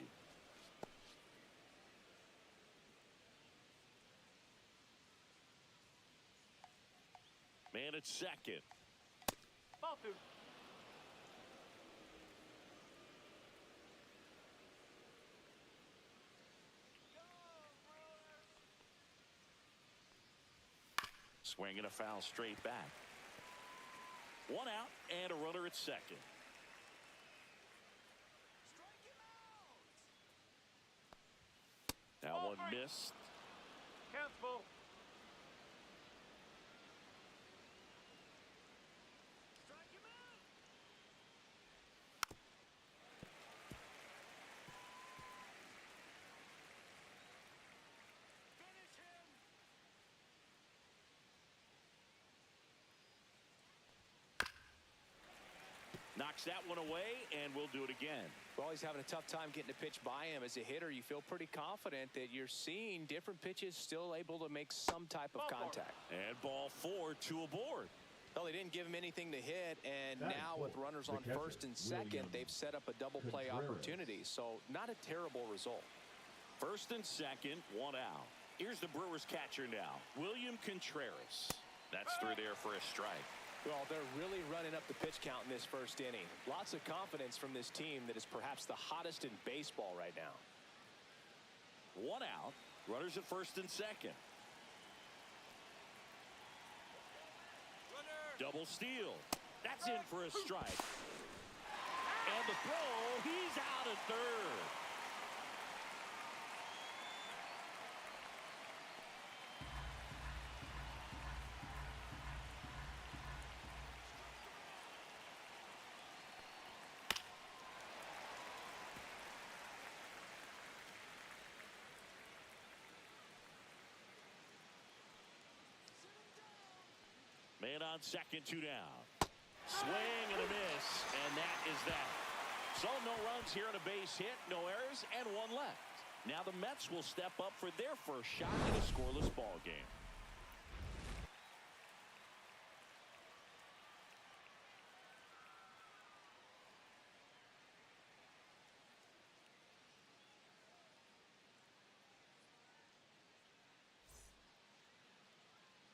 Man at second. Ball 2. Swing and a foul straight back. 1 out and a runner at second. Now one missed. Counts full. Knocks that one away, and we'll do it again. Well, he's having a tough time getting a pitch by him. As a hitter, you feel pretty confident that you're seeing different pitches still able to make some type of contact. And ball 4, 2 aboard. Well, they didn't give him anything to hit, and now with runners on first and second, they've set up a double play opportunity. So not a terrible result. First and second, 1 out. Here's the Brewers catcher now, William Contreras. That's through there for a strike. Well, they're really running up the pitch count in this first inning. Lots of confidence from this team that is perhaps the hottest in baseball right now. One out. Runners at first and second. Double steal. That's in for a strike. And the throw, he's out at third. Man on second, 2 down. Swing and a miss, and that is that. So no runs here on a base hit, no errors, and 1 left. Now the Mets will step up for their first shot in a scoreless ball game.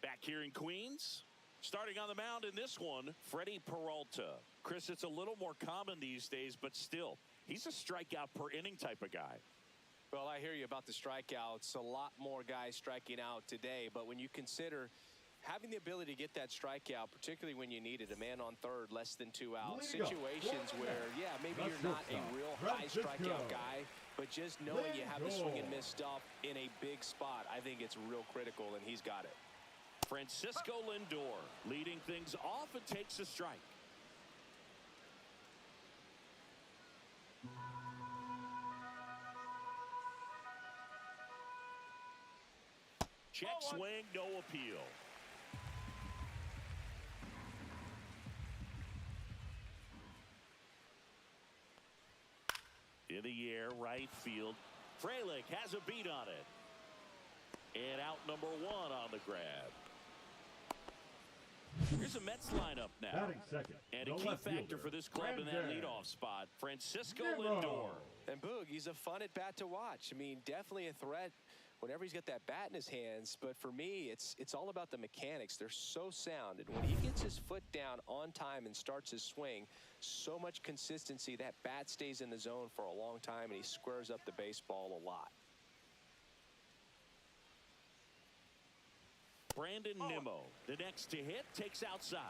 Back here in Queens. Starting on the mound in this one, Freddie Peralta. Chris, it's a little more common these days, but still, he's a strikeout per inning type of guy. Well, I hear you about the strikeouts. A lot more guys striking out today, but when you consider having the ability to get that strikeout, particularly when you need it, a man on third, less than 2 outs, situations where, yeah, maybe you're not a real high strikeout guy, but just knowing you have the swing and miss stuff in a big spot, I think it's real critical, and he's got it. Francisco Lindor leading things off and takes a strike. Check swing, no appeal. In the air, right field. Frelick has a beat on it. And out number 1 on the grab. Here's a Mets lineup now. And a key factor for this club in that leadoff spot, Francisco Lindor. And Boog, he's a fun at bat to watch. I mean, definitely a threat whenever he's got that bat in his hands. But for me, it's all about the mechanics. They're so sound. And when he gets his foot down on time and starts his swing, so much consistency, that bat stays in the zone for a long time, and he squares up the baseball a lot. Brandon Nimmo, the next to hit, takes outside.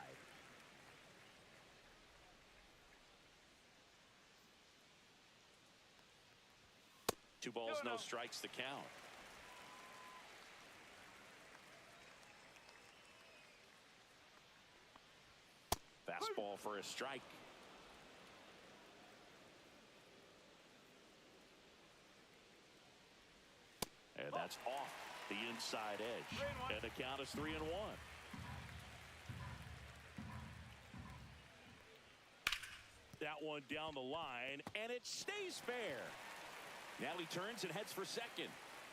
Two balls, no strikes to count. Fastball for a strike. And that's off the inside edge. And the count is 3-1. That one down the line, and it stays fair. Now he turns and heads for second.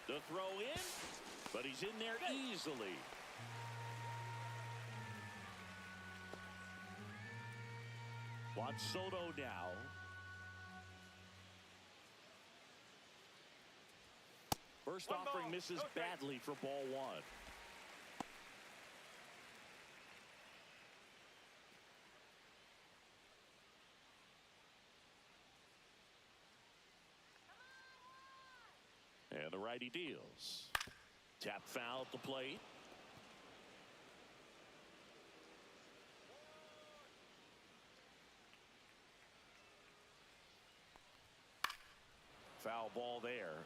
The throw in, but he's in there easily. Juan Soto now. First offering misses badly for ball 1. And the righty deals. Tap foul at the plate. Foul ball there.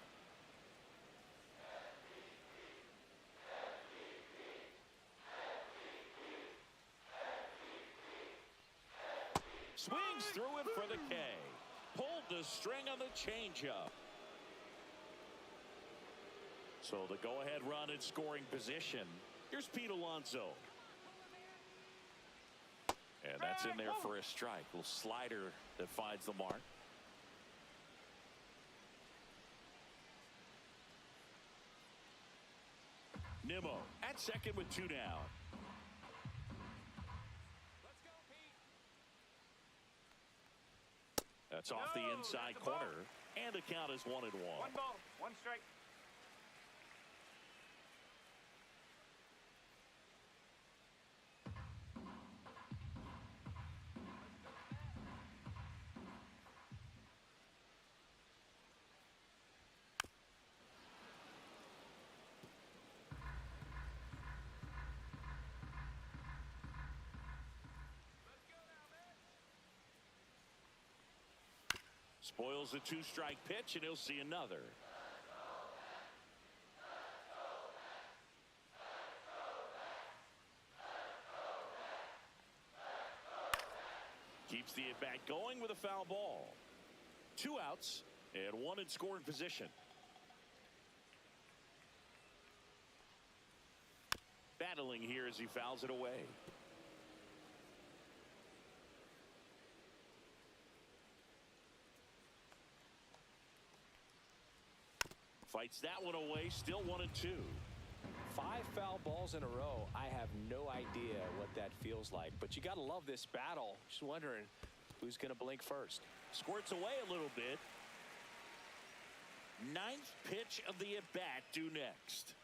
Swings through it for the K. Pulled the string on the changeup. So the go-ahead run in scoring position. Here's Pete Alonso. And that's in there for a strike. Little slider that finds the mark. Nimmo at second with 2 down. That's off the inside corner, and the count is 1-1. 1 ball, 1 strike. Spoils the 2-strike pitch, and he'll see another. Keeps the at-bat going with a foul ball. 2 outs and 1 in scoring position. Battling here as he fouls it away. Fights that one away, still 1-2. 5 foul balls in a row. I have no idea what that feels like, but you got to love this battle. Just wondering who's going to blink first. Squirts away a little bit. 9th pitch of the at-bat due next.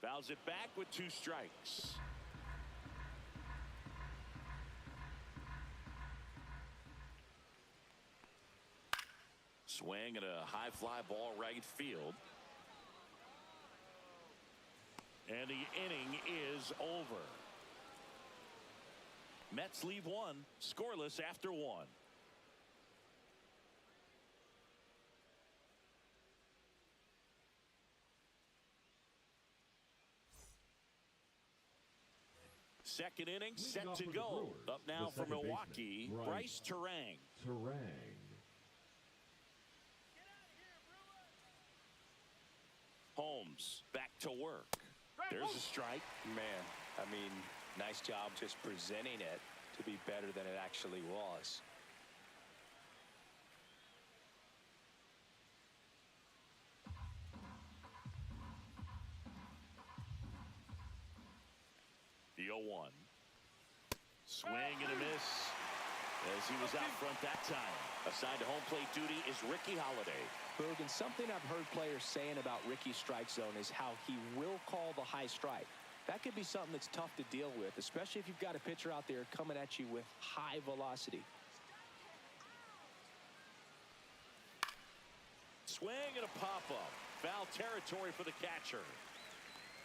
Fouls it back with 2 strikes. Swing at a high fly ball right field. And the inning is over. Mets leave 1 scoreless after 1. Second inning set to go. Up now for Milwaukee, Bryce Terang. Holmes back to work. There's a strike. Man, I mean, nice job just presenting it to be better than it actually was. The 0-1. Swing and a miss as he was out front that time. Assigned to home plate duty is Ricky Holiday. Bergen, something I've heard players saying about Ricky's strike zone is how he will call the high strike. That could be something that's tough to deal with, especially if you've got a pitcher out there coming at you with high velocity. Swing and a pop-up. Foul territory for the catcher.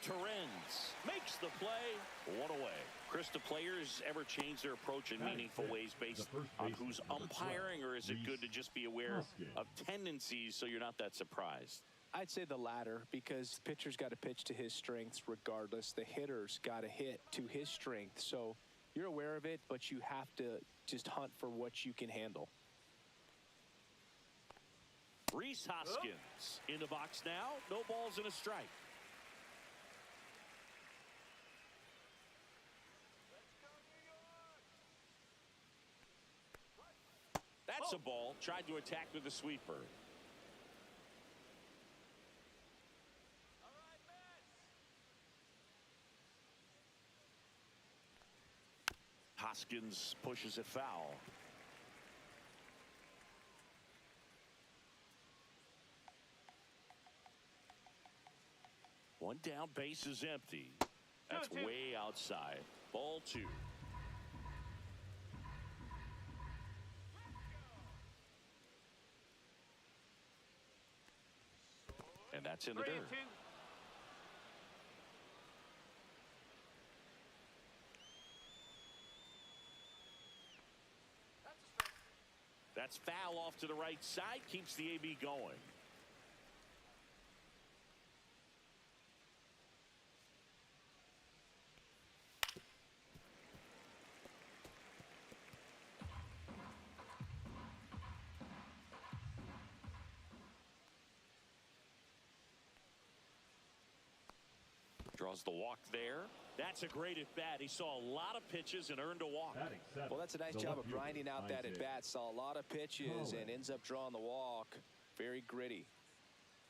Terens makes the play. 1 away. Chris, do players ever change their approach in meaningful ways based on who's umpiring, or is it good to just be aware of tendencies so you're not that surprised? I'd say the latter, because the pitcher's got to pitch to his strengths regardless. The hitter's got to hit to his strength. So you're aware of it, but you have to just hunt for what you can handle. Rhys Hoskins in the box now. No balls and a strike. That's a ball. Tried to attack with a sweeper. Hoskins pushes it foul. One down, base is empty. That's way outside. Ball 2. And that's in the dirt. That's foul off to the right side. Keeps the AB going. Draws the walk there. That's a great at-bat. He saw a lot of pitches and earned a walk. Well, that's a nice job of grinding out that at-bat. Saw a lot of pitches and ends up drawing the walk. Very gritty.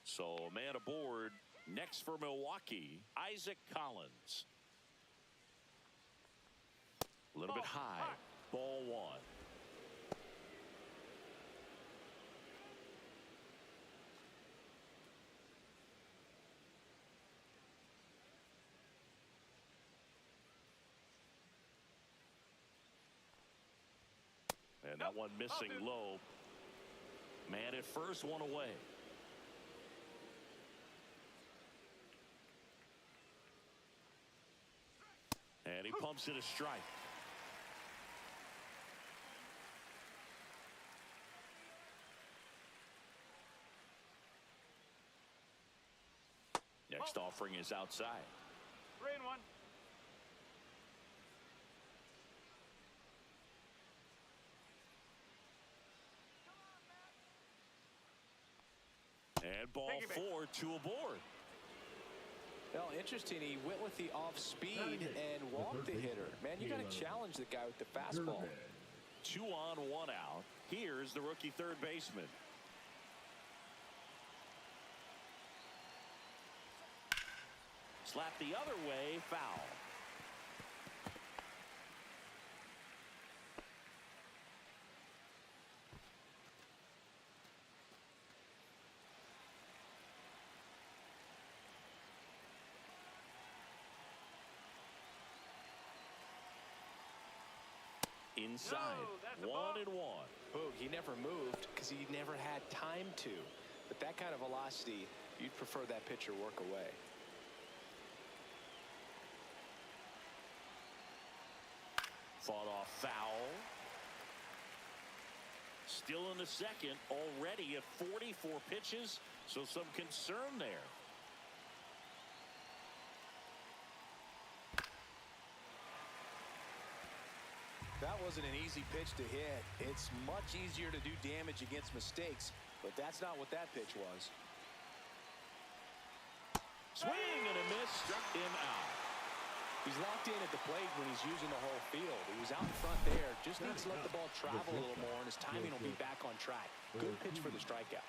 So a man aboard. Next for Milwaukee, Isaac Collins. A little bit high. Ball 1. And that one missing low. Man at first, 1 away. And he pumps it a strike. Next offering is outside. 3-1. And ball 4, 2 aboard. Well, interesting. He went with the off speed and walked the hitter. Man, you got to challenge the guy with the fastball. 2 on, 1 out. Here's the rookie third baseman. Slap the other way, foul. Inside, No, 1-1. Boog, he never moved because he never had time to. But that kind of velocity, you'd prefer that pitcher work away. Fought off foul. Still in the second, already at 44 pitches, so some concern there. That wasn't an easy pitch to hit. It's much easier to do damage against mistakes, but that's not what that pitch was. Swing and a miss, struck him out. He's locked in at the plate when he's using the whole field. He was out in front there, just needs to let the ball travel a little more, and his timing will be back on track. Good pitch for the strikeout.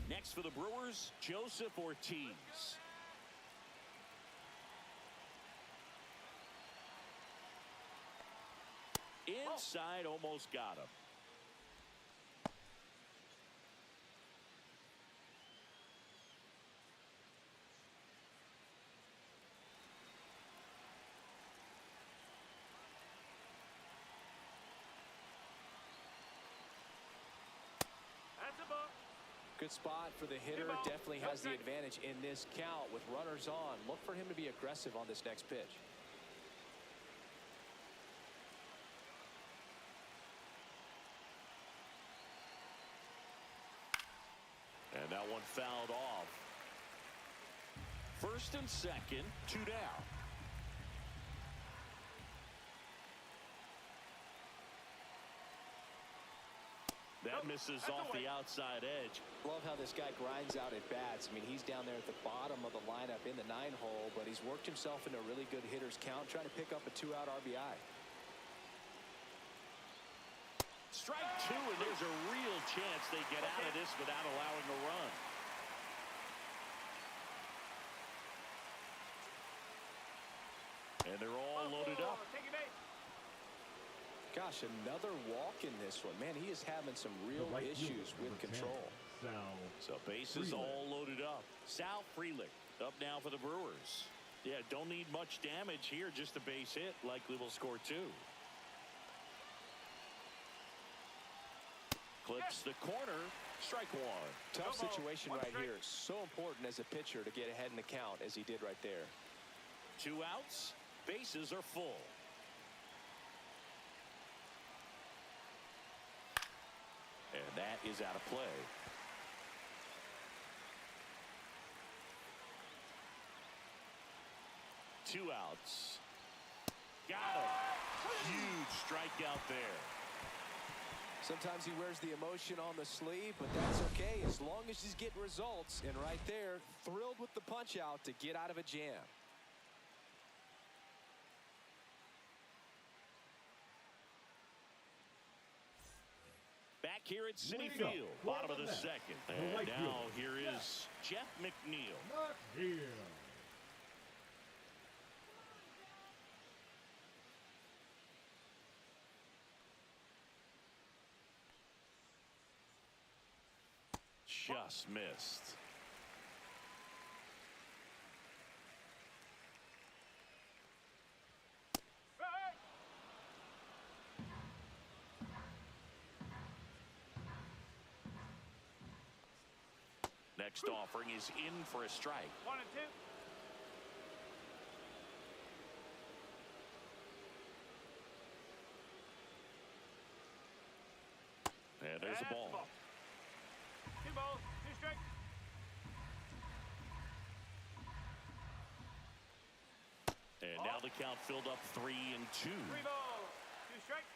Next for the Brewers, Joseph Ortiz. Inside, almost got him. That's a ball. Good spot for the hitter. Definitely has the advantage in this count with runners on. Look for him to be aggressive on this next pitch. And that one fouled off. First and second, 2 down. That misses off the outside edge. Love how this guy grinds out at bats. I mean, he's down there at the bottom of the lineup in the 9-hole, but he's worked himself into a really good hitter's count, trying to pick up a 2-out RBI. Strike 2, and there's a real chance they get out of this without allowing a run. And they're all loaded up. Gosh, another walk in this one. Man, he is having some real issues with control. So bases all loaded up. Sal Frelick up now for the Brewers. Yeah, don't need much damage here, just a base hit. Likely will score 2. Clips the corner. Strike 1. Tough situation right here. So important as a pitcher to get ahead in the count as he did right there. 2 outs. Bases are full. And that is out of play. Two outs. Got him. Huge strikeout there. Sometimes he wears the emotion on the sleeve, but that's okay as long as he's getting results. And right there, thrilled with the punch out to get out of a jam. Back here at Citi Field, bottom of the second. And now here is Jeff McNeil. Not here. Just missed. Next offering is in for a strike. 1 and 2. has the That's ball. 2 balls, 2 strikes. And now the count filled up 3-2. 3 balls, 2 strikes.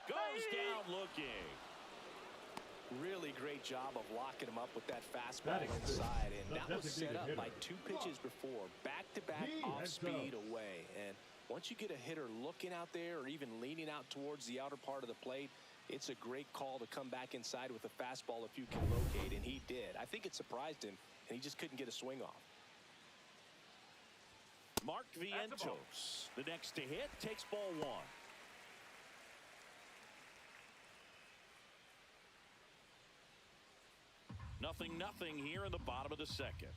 Goes down looking. Really great job of locking him up with that fastball Batting inside, and the that was set designated up hitter. by 2 pitches before, back-to-back He off heads speed up. away. And once you get a hitter looking out there or even leaning out towards the outer part of the plate, it's a great call to come back inside with a fastball if you can locate, and he did. I think it surprised him, and he just couldn't get a swing off. Mark Vientos, the next to hit, takes ball 1. Nothing here in the bottom of the second.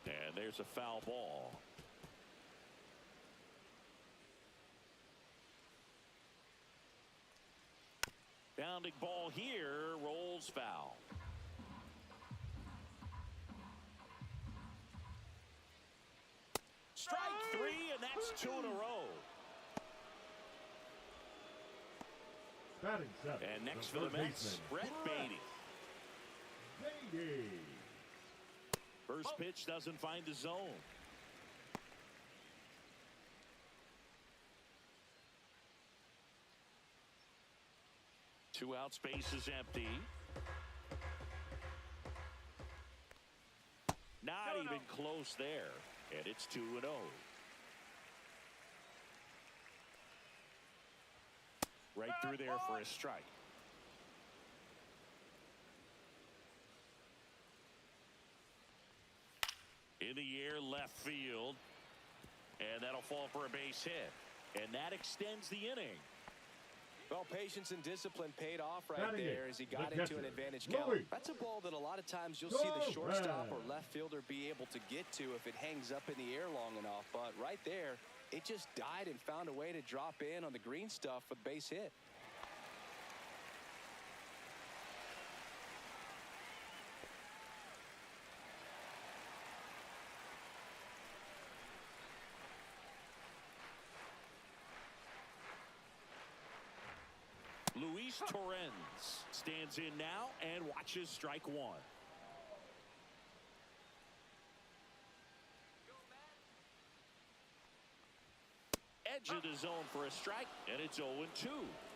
And there's a foul ball. Bounding ball here, rolls foul. Strike 3, and that's 2 in a row. Batting 7. And next for the Mets, Brett Beatty. Beatty. First pitch doesn't find the zone. Two out, space is empty. Not even close there. And it's 2-0. Right through there for a strike. In the air, left field. And that'll fall for a base hit. And that extends the inning. Well, patience and discipline paid off right Batting there it, as he the got into catcher, an advantage Louis. count. That's a ball that a lot of times you'll see the shortstop or Bullpen. left fielder be able to get to if it hangs up in the air long enough. But right there, it just died and found a way to drop in on the green stuff with base hit. Luis Torrens stands in now and watches strike 1. Edge of the zone for a strike, and it's 0-2.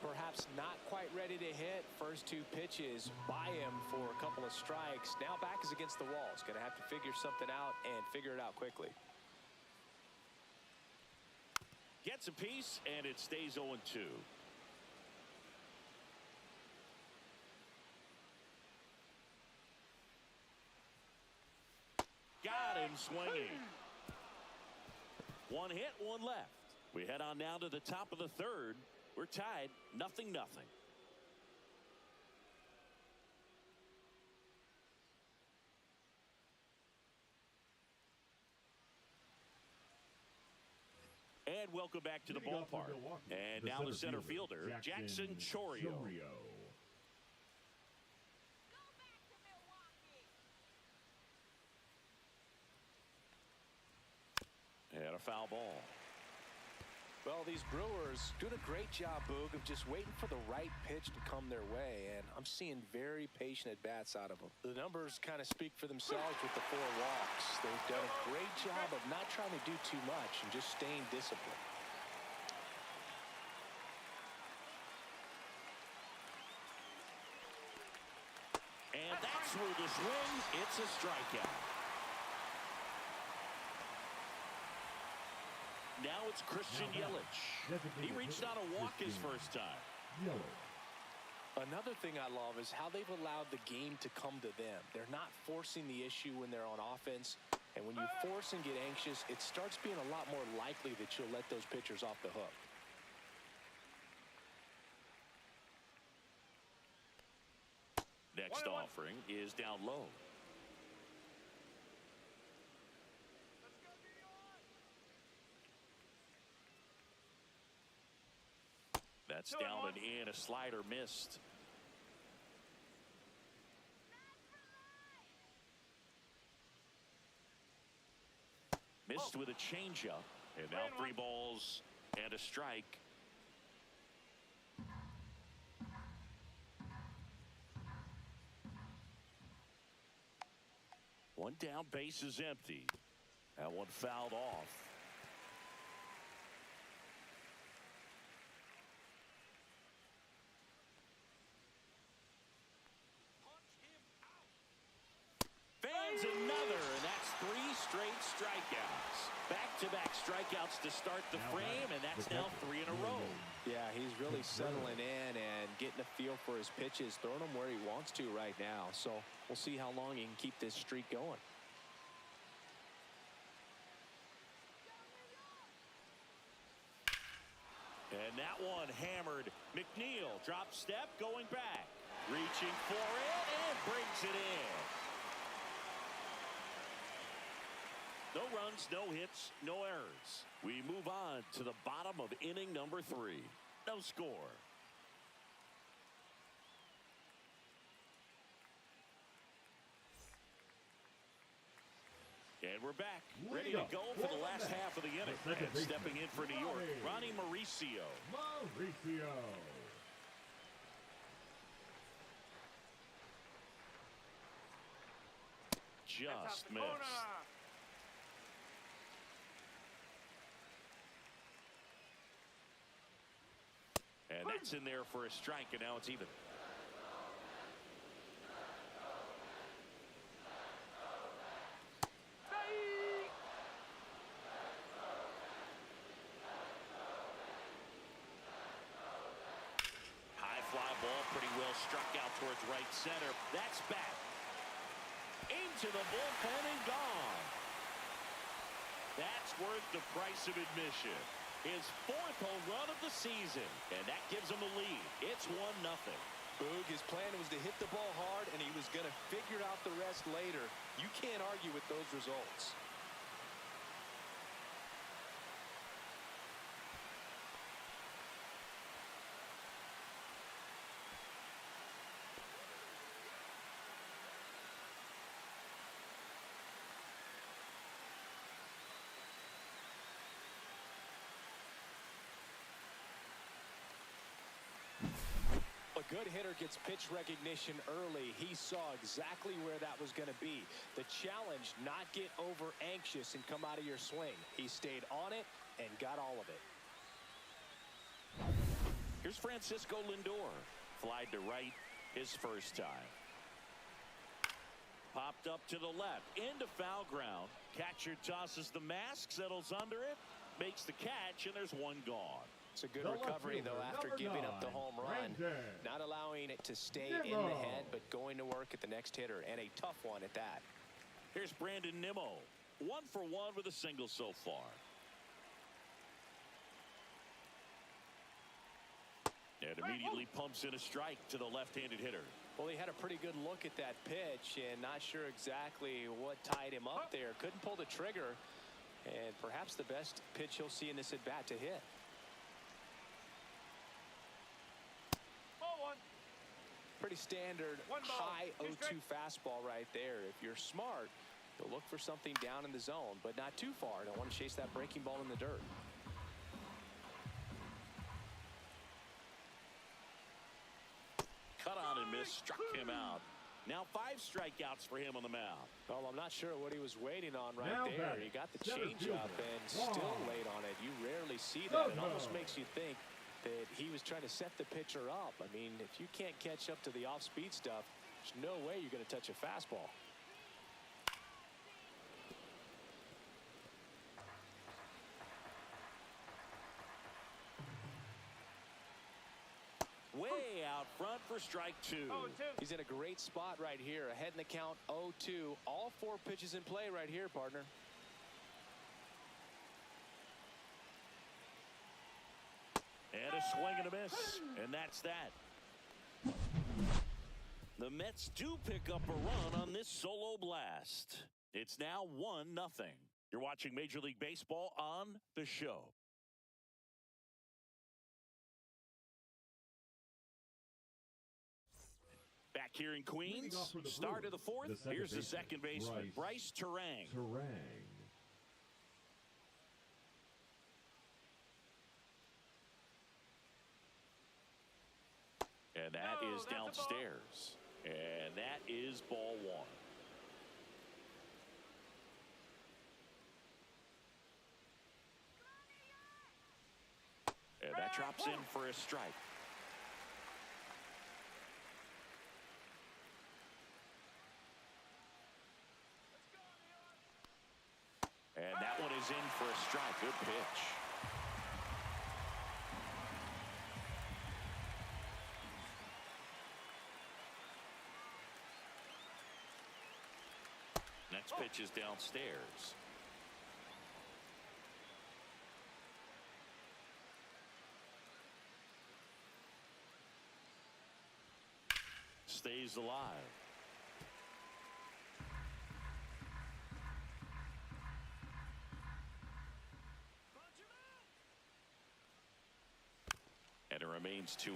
Perhaps not quite ready to hit. First 2 pitches by him for a couple of strikes. Now back is against the wall. He's going to have to figure something out and figure it out quickly. Gets a piece, and it stays 0-2. Got him swinging. 1 hit, 1 left. We head on down to the top of the 3rd. We're tied, 0-0. And welcome back to the Leading off for ballpark. Milwaukee, And now the center fielder, Jackson Chorio. And a foul ball. Well, these Brewers doing a great job, Boog, of just waiting for the right pitch to come their way, and I'm seeing very patient at-bats out of them. The numbers kind of speak for themselves with the 4 walks. They've done a great job of not trying to do too much and just staying disciplined. And that's through the swing. It's a strikeout. Now it's Christian Yelich. He reached on a walk his first time. Another thing I love is how they've allowed the game to come to them. They're not forcing the issue when they're on offense. And when you force and get anxious, it starts being a lot more likely that you'll let those pitchers off the hook. Next offering is down low. That's down and in. A slider missed. Missed with a changeup. And now 3 balls and a strike. One down, base is empty. That one fouled off. Fans another, and that's 3 straight strikeouts. Back-to-back strikeouts to start the frame, and that's now 3 in a row. Yeah, he's really settling in and getting a feel for his pitches, throwing them where he wants to right now. So we'll see how long he can keep this streak going. And that one hammered. McNeil drop step going back. Reaching for it and brings it in. No runs, no hits, no errors. We move on to the bottom of inning number 3. No score. And we're back, ready to go for the last half of the inning. And stepping in for New York, Ronnie Mauricio. Just missed. And that's in there for a strike, and now it's even. Pretty well struck out towards right center. That's back. Into the bullpen and gone. That's worth the price of admission. His 4th home run of the season. And that gives him the lead. It's 1-0. Boog, his plan was to hit the ball hard, and he was going to figure out the rest later. You can't argue with those results. A good hitter gets pitch recognition early. He saw exactly where that was going to be. The challenge, not get over anxious and come out of your swing. He stayed on it and got all of it. Here's Francisco Lindor. Flied to right his first time. Popped up to the left. Into foul ground. Catcher tosses the mask, settles under it, makes the catch, and there's one gone. It's a good recovery, though, after giving up the home run. Not allowing it to stay in the head, but going to work at the next hitter, and a tough one at that. Here's Brandon Nimmo. 1 for 1 with a single so far. And immediately pumps in a strike to the left-handed hitter. Well, he had a pretty good look at that pitch and not sure exactly what tied him up there. Couldn't pull the trigger, and perhaps the best pitch he'll see in this at-bat to hit. Pretty standard high 0-2 fastball right there. If you're smart, you'll look for something down in the zone, but not too far. Don't want to chase that breaking ball in the dirt. Cut on and miss, struck him out. Now 5 strikeouts for him on the mound. Well, I'm not sure what he was waiting on right there. He got the changeup and still late on it. You rarely see that. It almost makes you think that he was trying to set the pitcher up. I mean, if you can't catch up to the off-speed stuff, there's no way you're going to touch a fastball. Way out front for strike 2. He's in a great spot right here. Ahead in the count 0-2. All 4 pitches in play right here, partner. And a swing and a miss. And that's that. The Mets do pick up a run on this solo blast. It's now 1-0. You're watching Major League Baseball on The Show. Back here in Queens, start of the 4th. Here's the second baseman, Bryce Terang. pitches downstairs. And that is ball one. And that drops in for a strike. And that one is in for a strike. Good pitch. Next pitch is downstairs. Stays alive. And it remains 2-2.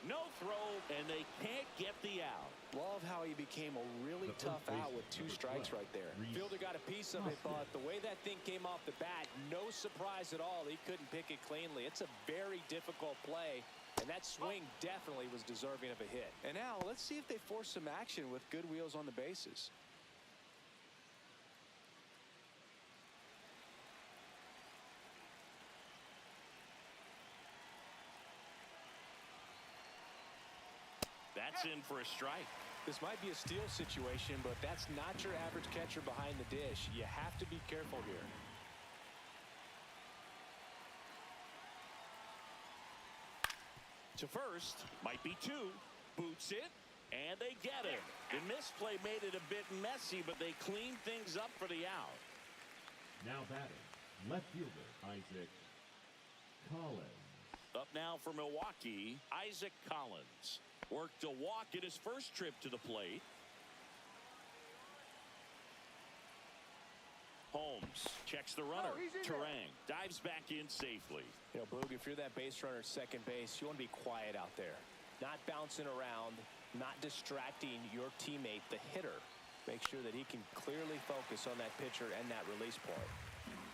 No throw, and they can't get the out. Love how he became a really tough out with 2 strikes right there. Fielder got a piece of it, but the way that thing came off the bat, no surprise at all. He couldn't pick it cleanly. It's a very difficult play, and that swing definitely was deserving of a hit. And now let's see if they force some action with good wheels on the bases. That's in for a strike. This might be a steal situation, but that's not your average catcher behind the dish. You have to be careful here. To first, might be 2. Boots it, and they get it. The misplay made it a bit messy, but they cleaned things up for the out. Now batting, left fielder Isaac Collins. Up now for Milwaukee, Isaac Collins. Worked a walk in his first trip to the plate. Holmes checks the runner. Terang dives back in safely. You know, Boog, if you're that base runner at second base, you want to be quiet out there. Not bouncing around, not distracting your teammate, the hitter. Make sure that he can clearly focus on that pitcher and that release point.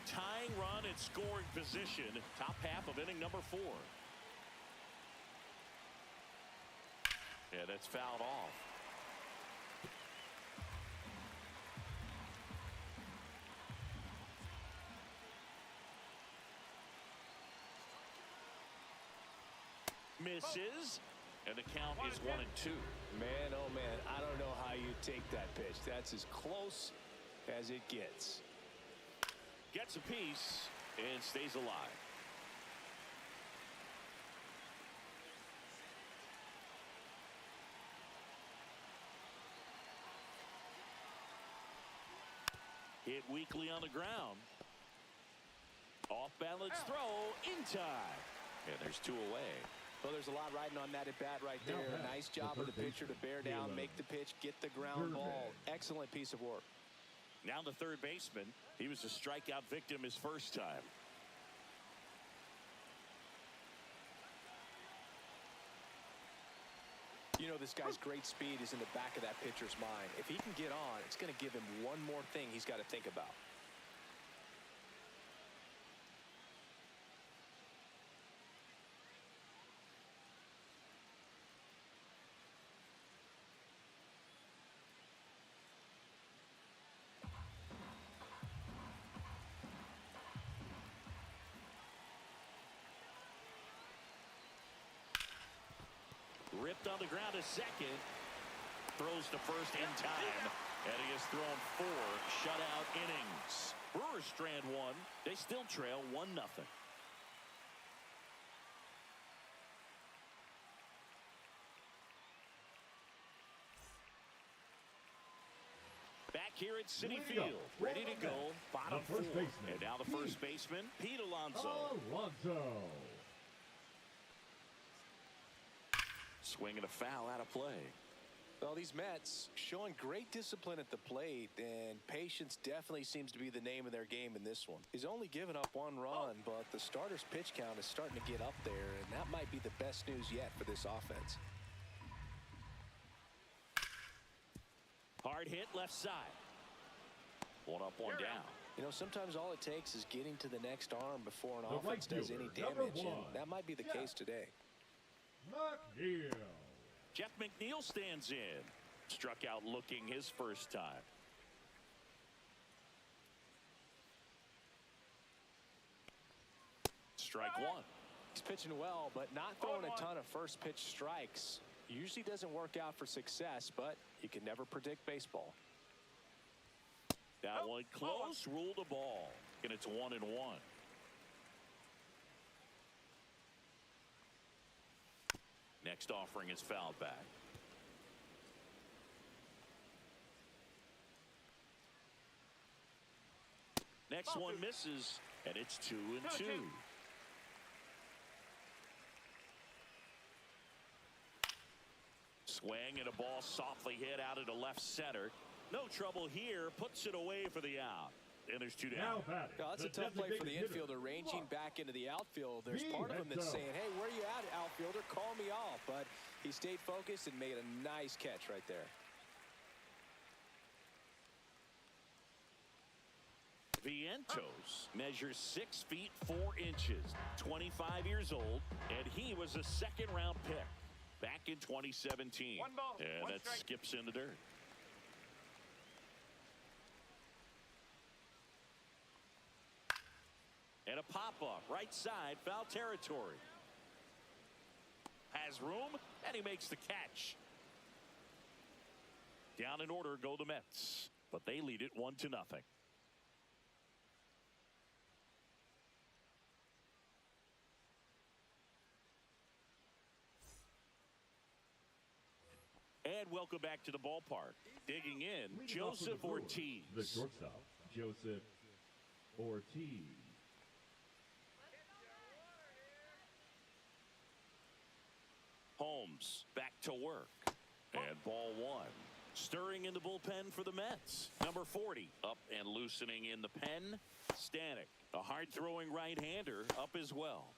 Tying run in scoring position. Top half of inning number 4. Yeah, that's fouled off. Misses, and the count is 1-2. Man, oh man, I don't know how you take that pitch. That's as close as it gets. Gets a piece and stays alive. Hit weakly on the ground. Off balance throw in time. And there's 2 away. Well, there's a lot riding on that at bat right there. Nice job of the pitcher to bear down, make the pitch, get the ground ball. Excellent piece of work. Now the third baseman. He was a strikeout victim his first time. You know, this guy's great speed is in the back of that pitcher's mind. If he can get on, it's going to give him one more thing he's got to think about. Ripped on the ground to second. Throws to first in time. And he has thrown 4 shutout innings. Brewers strand 1. They still trail 1-0. Back here at Citi Field. Ready to go. Bottom 4. And now the first baseman, Pete Alonso. Swinging a foul out of play. Well, these Mets showing great discipline at the plate, and patience definitely seems to be the name of their game in this one. He's only given up 1 run, but the starter's pitch count is starting to get up there, and that might be the best news yet for this offense. Hard hit left side. One up, one down. You know, sometimes all it takes is getting to the next arm before an The offense right does any fielder, number damage, and one, that might be the case today. McNeil. Jeff McNeil stands in. Struck out looking his first time. Strike one. He's pitching well, but not throwing a ton of first pitch strikes. Usually doesn't work out for success, but you can never predict baseball. That one close, ruled a ball, and it's 1-1. Next offering is fouled back. Next one misses, and it's 2-2. Swing and a ball softly hit out into left center. No trouble here. Puts it away for the out. And there's two down. Now batting, That's a tough play for the infielder, ranging back into the outfield. There's part of him that's saying, hey, where are you at, outfielder? Call me off. But he stayed focused and made a nice catch right there. Vientos measures 6 feet 4 inches, 25 years old, and he was a second-round pick back in 2017. One ball, and one that strike. skips in the dirt. And a pop-up, right side, foul territory. Has room, and he makes the catch. Down in order go the Mets, but they lead it 1-0. And welcome back to the ballpark. Digging in, Leading off for the Joseph Brewers, Ortiz. The shortstop, Joseph Ortiz. Holmes back to work. And ball one. Stirring in the bullpen for the Mets. Number 40 up and loosening in the pen. Stanek, a hard-throwing right-hander, up as well.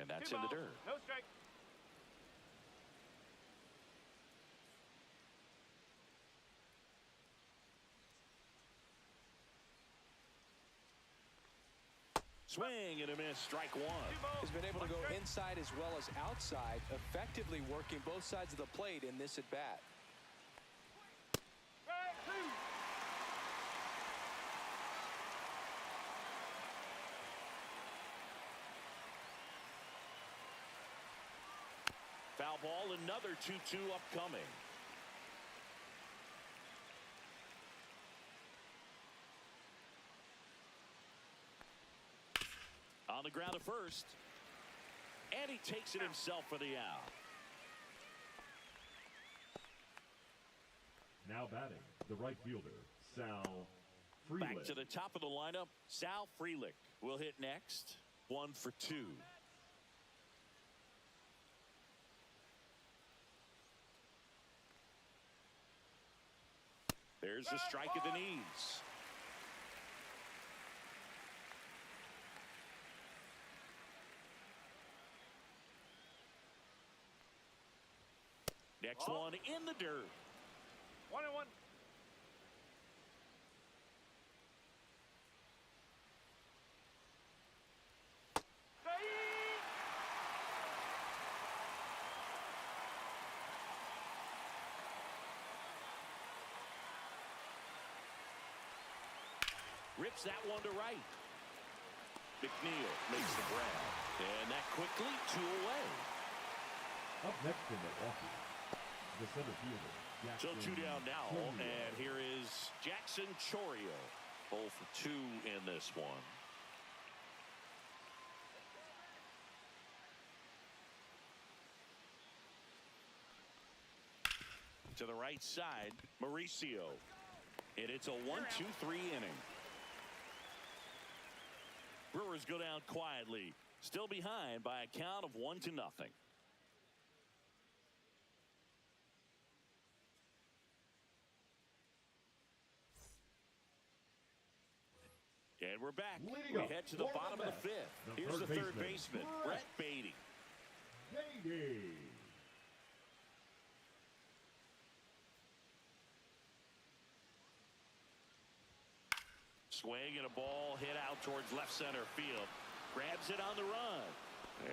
And that's in the dirt. No strike. Swing and a miss. Strike one. He's been able to go inside as well as outside, effectively working both sides of the plate in this at-bat. Foul ball, another 2-2 upcoming. On the ground at first. And he takes it himself for the out. Now batting, the right fielder, Sal Freeland. Back to the top of the lineup, Sal Frelick will hit next. 1 for 2. There's a strike at the knees. Next one in the dirt. 1-1. Rips that one to right. McNeil makes the grab. And that quickly 2 away. Up next in Milwaukee, the center fielder, So Jackson 2 down now. Chourio. And here is Jackson Chourio. 0 for 2 in this one. To the right side, Mauricio. And it's a 1-2-3 inning. Brewers go down quietly. Still behind by a count of 1-0. And we're back. Leading We up head to the for the bottom of the Mets, fifth. the Here's the third third baseman, Brett Beatty. Beatty. Swing and a ball hit out towards left center field. Grabs it on the run.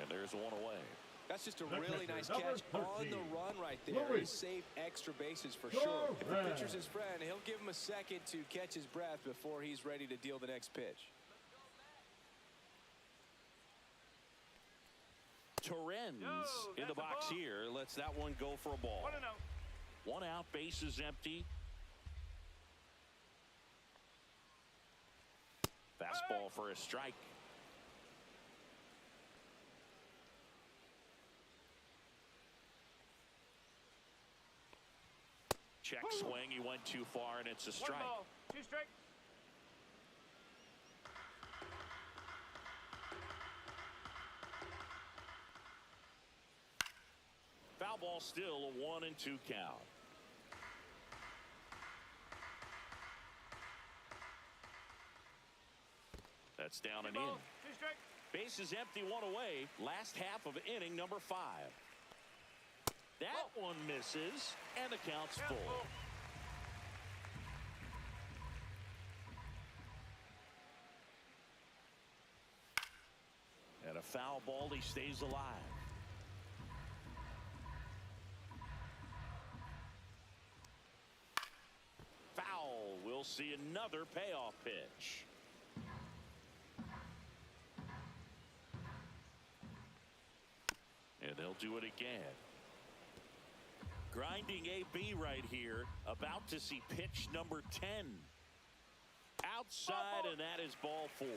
And there's one away. That's just a The really catcher, nice number catch on 13, the run right there. Louis. He saved extra bases for sure. If the Correct. pitcher's his friend, he'll give him a second to catch his breath before he's ready to deal the next pitch. Torrens Yo, in the that's a box ball. here. Lets that one go for a ball. 1-0. One out, base is empty. Fastball for a strike. Check swing. He went too far, and it's a 1 strike. ball, 2 strikes. Foul ball, still a 1-2 count. That's down 2 and in. balls, 2 strikes. Base is empty, one away. Last half of inning number 5. That one misses, and the count's Count full. full. And a foul ball, he stays alive. Foul. We'll see another payoff pitch. And they'll do it again. Grinding AB right here. About to see pitch number 10. Outside, and that is ball 4.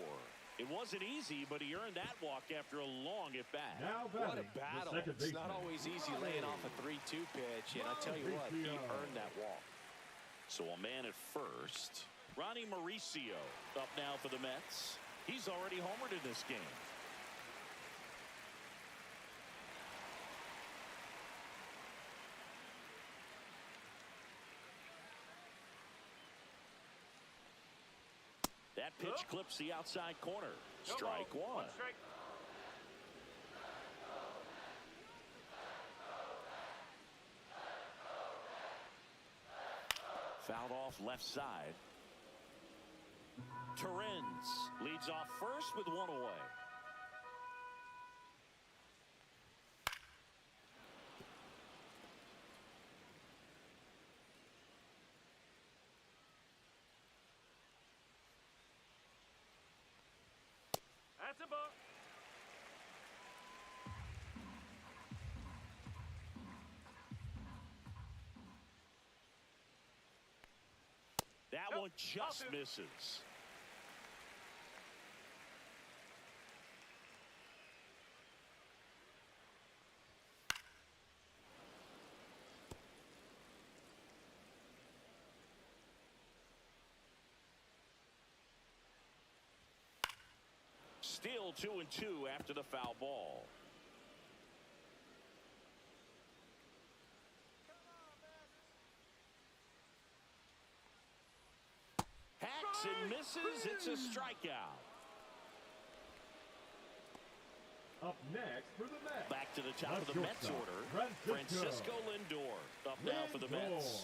It wasn't easy, but he earned that walk after a long at-bat. Now What batting, a battle. the second It's baseman. not always easy laying off a 3-2 pitch, and I tell you what, he earned that walk. So a man at first. Ronnie Mauricio up now for the Mets. He's already homered in this game. That pitch clips the outside corner. No Strike ball, 1. 1 strike. Fouled off left side. Torrens leads off first with 1 away. That's a ball. That Nope. one just Off it. misses. Still 2-2 after the foul ball. Hacks and misses. It's a strikeout. Up next for the Mets. Back to the top of the Mets Shortstop, order. Francisco Lindor up now for the Mets.